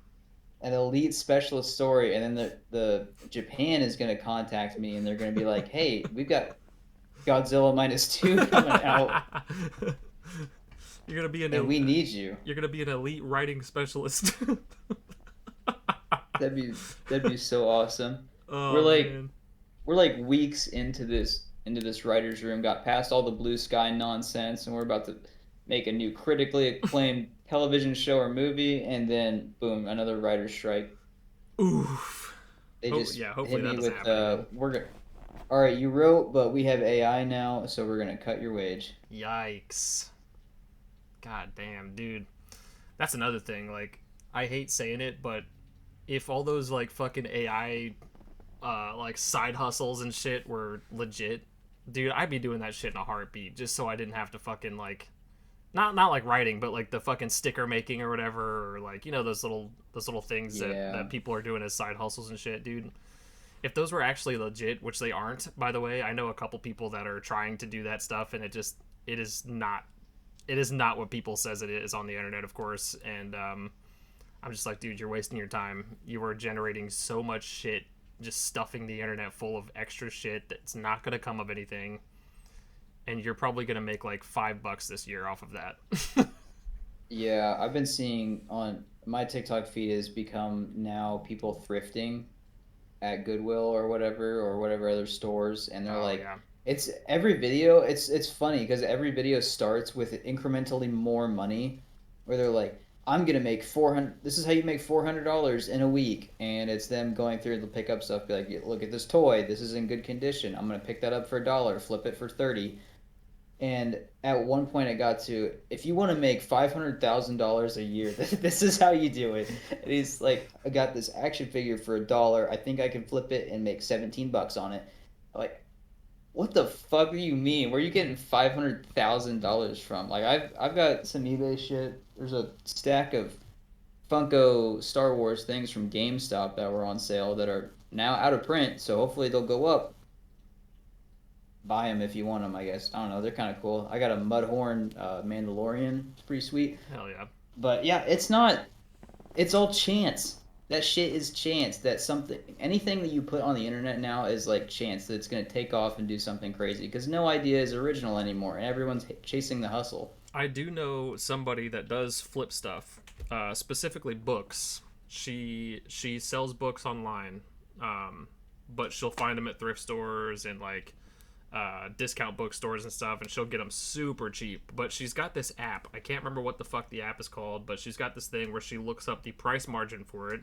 An elite specialist story, and then the Japan is gonna contact me, and they're gonna be like, "Hey, we've got Godzilla -2 coming out. You're gonna be we need you. You're gonna be an elite writing specialist." That'd be so awesome. Oh, we're like weeks into this writer's room. Got past all the blue sky nonsense, and we're about to make a new critically acclaimed television show or movie, and then boom, another writer's strike. Oof. They just hopefully hit me that with all right, you wrote, but we have AI now, so we're gonna cut your wage. Yikes. God damn, dude. That's another thing. Like, I hate saying it, but if all those like fucking AI like side hustles and shit were legit, dude, I'd be doing that shit in a heartbeat just so I didn't have to fucking like not like writing, but like the fucking sticker making or whatever, or like, you know, those little things that people are doing as side hustles and shit, dude. If those were actually legit, which they aren't, by the way, I know a couple people that are trying to do that stuff, and it is not. It is not what people says it is on the internet, of course. And I'm just like, dude, you're wasting your time. You are generating so much shit, just stuffing the internet full of extra shit that's not gonna come of anything. And you're probably gonna make like $5 this year off of that. Yeah, I've been seeing on my TikTok feed has become now people thrifting at Goodwill or whatever other stores, and they're Oh like, yeah. it's every video. It's funny because every video starts with incrementally more money, where they're like, I'm gonna make 400. This is how you make $400 in a week, and it's them going through to pick up stuff. Be like, look at this toy. This is in good condition. I'm gonna pick that up for $1, flip it for 30. And at one point, I got to, if you want to make $500,000 a year, this is how you do it. And he's like, I got this action figure for $1. I think I can flip it and make $17 on it. I'm like, what the fuck do you mean? Where are you getting $500,000 from? Like, I've got some eBay shit. There's a stack of Funko Star Wars things from GameStop that were on sale that are now out of print. So hopefully they'll go up. Buy them if you want them, I guess. I don't know. They're kind of cool. I got a Mudhorn Mandalorian. It's pretty sweet. Hell yeah. But yeah, it's not. It's all chance. That shit is chance. That something, anything that you put on the internet now is like chance that it's gonna take off and do something crazy. Because no idea is original anymore, and everyone's chasing the hustle. I do know somebody that does flip stuff, specifically books. She sells books online, but she'll find them at thrift stores and like discount bookstores and stuff, and she'll get them super cheap. But she's got this app. I can't remember what the fuck the app is called, but she's got this thing where she looks up the price margin for it,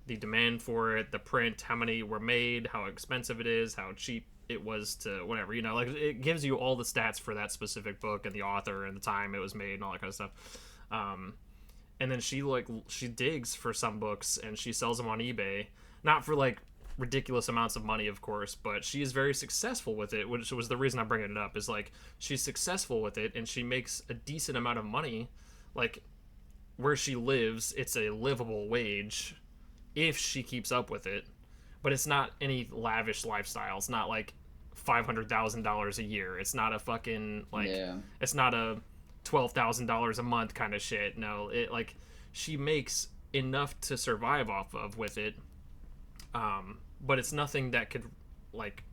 the demand for it, the print, how many were made, how expensive it is, how cheap it was to whatever, you know, like it gives you all the stats for that specific book and the author and the time it was made and all that kind of stuff. And then she digs for some books and she sells them on eBay, not for like ridiculous amounts of money, of course, but she is very successful with it, which was the reason I'm bringing it up. Is like she's successful with it and she makes a decent amount of money. Like where she lives, it's a livable wage if she keeps up with it, but it's not any lavish lifestyle. It's not like $500,000 a year. It's not a fucking like Yeah. it's not a $12,000 a month kind of shit. No, it like she makes enough to survive off of with it. But it's nothing that could like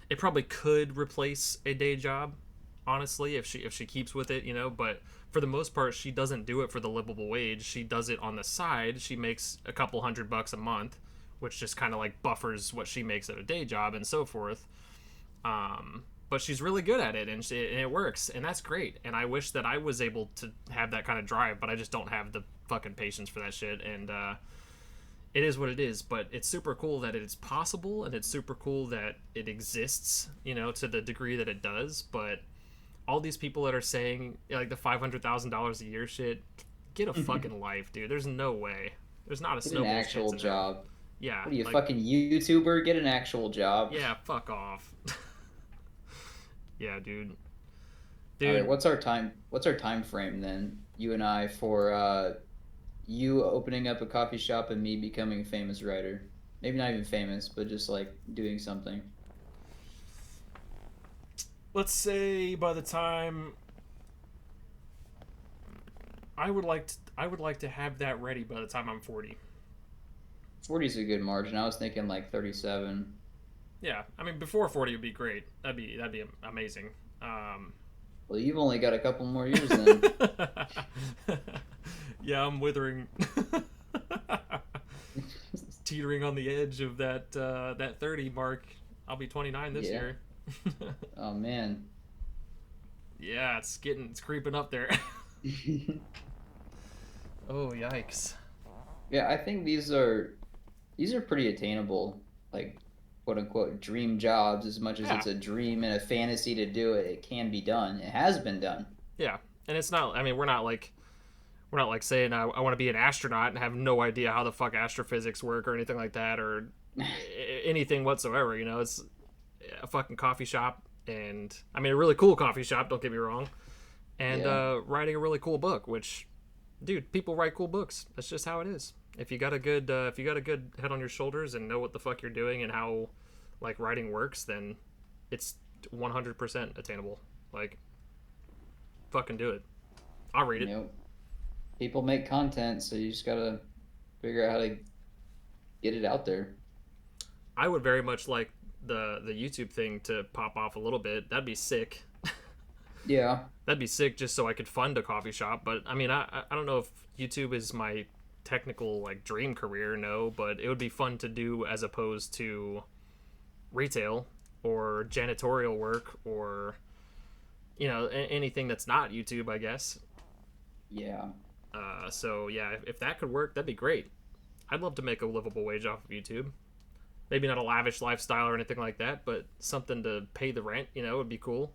it probably could replace a day job, honestly, if she keeps with it, you know, but for the most part she doesn't do it for the livable wage. She does it on the side. She makes a couple $100 a month, which just kind of like buffers what she makes at a day job and so forth. But she's really good at it, and it works, and that's great. And I wish that I was able to have that kind of drive, but I just don't have the fucking patience for that shit. And it is what it is. But it's super cool that it's possible, and it's super cool that it exists, you know, to the degree that it does. But all these people that are saying like the $500,000 a year shit, get a fucking life, dude. There's no way. There's not a Get an snowball's actual chance in hell. job. Yeah, What are you, like fucking YouTuber? Get an actual job. yeah, fuck off. Yeah, dude. All right, Dude, what's our time frame then? You and I for you opening up a coffee shop and me becoming a famous writer. Maybe not even famous, but just like doing something. let's say by the time I would like to have that ready by the time I'm 40. 40 is a good margin. I was thinking like 37. Yeah, I mean before 40 would be great. That'd be amazing. Well, you've only got a couple more years then. Yeah, I'm withering, teetering on the edge of that 30 mark. I'll be 29 this Yeah. year. Oh man. Yeah, it's creeping up there. Oh yikes. Yeah, I think these are pretty attainable, like quote unquote dream jobs. As much as Yeah, it's a dream and a fantasy to do it, it can be done. It has been done. yeah, and it's not. I mean, we're not like saying I want to be an astronaut and have no idea how the fuck astrophysics work or anything like that or anything whatsoever. You know, it's a fucking coffee shop, and I mean a really cool coffee shop. Don't get me wrong, and Yeah. writing a really cool book. Which, dude, people write cool books. That's just how it is. If you got a good head on your shoulders and know what the fuck you're doing and how like writing works, then it's 100% attainable. Like fucking do it. I'll read it. Nope. People make content, so you just gotta figure out how to get it out there. I would very much like the YouTube thing to pop off a little bit. That'd be sick. Yeah. That'd be sick just so I could fund a coffee shop. But I mean, I don't know if YouTube is my technical like dream career, no, but it would be fun to do as opposed to retail or janitorial work or anything that's not YouTube, I guess. Yeah. So yeah, if that could work, that'd be great. I'd love to make a livable wage off of YouTube. Maybe not a lavish lifestyle or anything like that, but something to pay the rent, would be cool.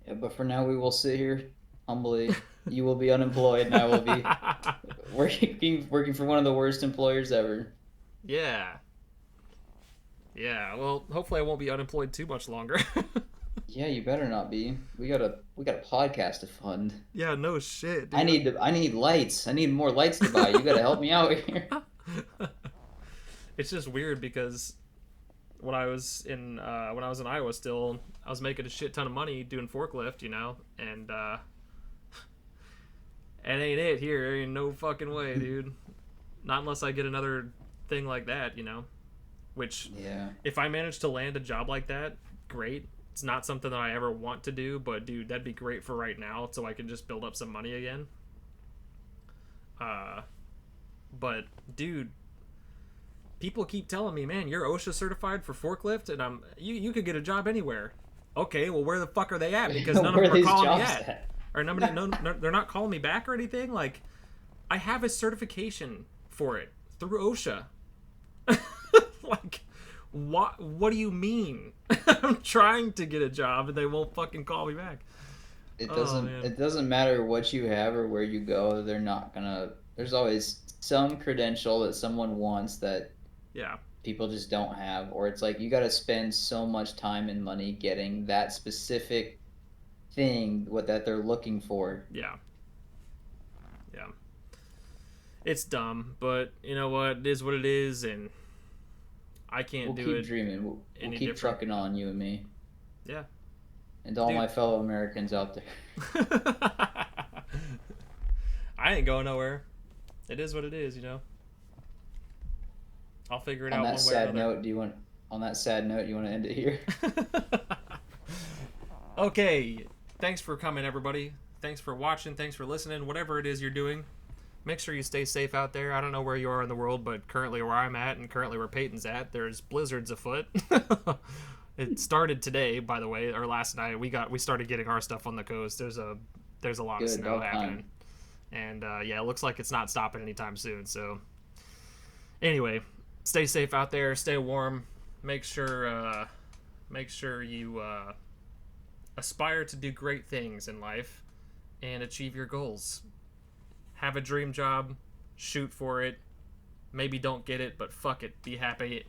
Yeah, but for now we will sit here humbly. You will be unemployed, and I will be working for one of the worst employers ever. Yeah. Yeah, well, hopefully I won't be unemployed too much longer. Yeah, you better not be. We got a podcast to fund. Yeah, no shit, dude. I need lights. I need more lights to buy. You gotta help me out here. It's just weird because when I was in Iowa still, I was making a shit ton of money doing forklift, and it ain't it here. There ain't no fucking way, dude. Not unless I get another thing like that, Which, Yeah. if I manage to land a job like that, great. It's not something that I ever want to do, but dude, that'd be great for right now, so I can just build up some money again. But dude, people keep telling me, man, you're OSHA certified for forklift, and you could get a job anywhere. Okay, well, where the fuck are they at? Because none of them are calling me at. Or nobody, no, they're not calling me back or anything. Like, I have a certification for it through OSHA. Like, what do you mean? I'm trying to get a job and they won't fucking call me back. It doesn't matter what you have or where you go, they're not gonna there's always some credential that someone wants that Yeah. people just don't have, or it's like you gotta spend so much time and money getting that specific thing that they're looking for. Yeah. Yeah. It's dumb, but you know what? It is what it is, and I can't We'll do keep it. dreaming. We'll any keep different. trucking on, you and me. Yeah. And to all Dude. my fellow Americans out there. I ain't going nowhere. It is what it is, I'll figure it out one way or another. On that sad note, you want to end it here? Okay. Thanks for coming, everybody. Thanks for watching. Thanks for listening. Whatever it is you're doing, make sure you stay safe out there. I don't know where you are in the world, but currently where I'm at and currently where Peyton's at, there's blizzards afoot. It started today, by the way, or last night. We started getting our stuff on the coast. There's a lot of snow happening. And yeah, it looks like it's not stopping anytime soon. So anyway, stay safe out there, stay warm. Make sure you aspire to do great things in life and achieve your goals. Have a dream job, shoot for it. Maybe don't get it, but fuck it. Be happy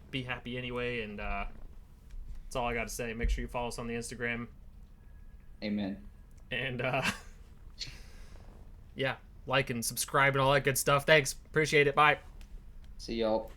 anyway, and that's all I got to say. Make sure you follow us on the Instagram. Amen. And yeah, like and subscribe and all that good stuff. Thanks. Appreciate it. Bye. See y'all.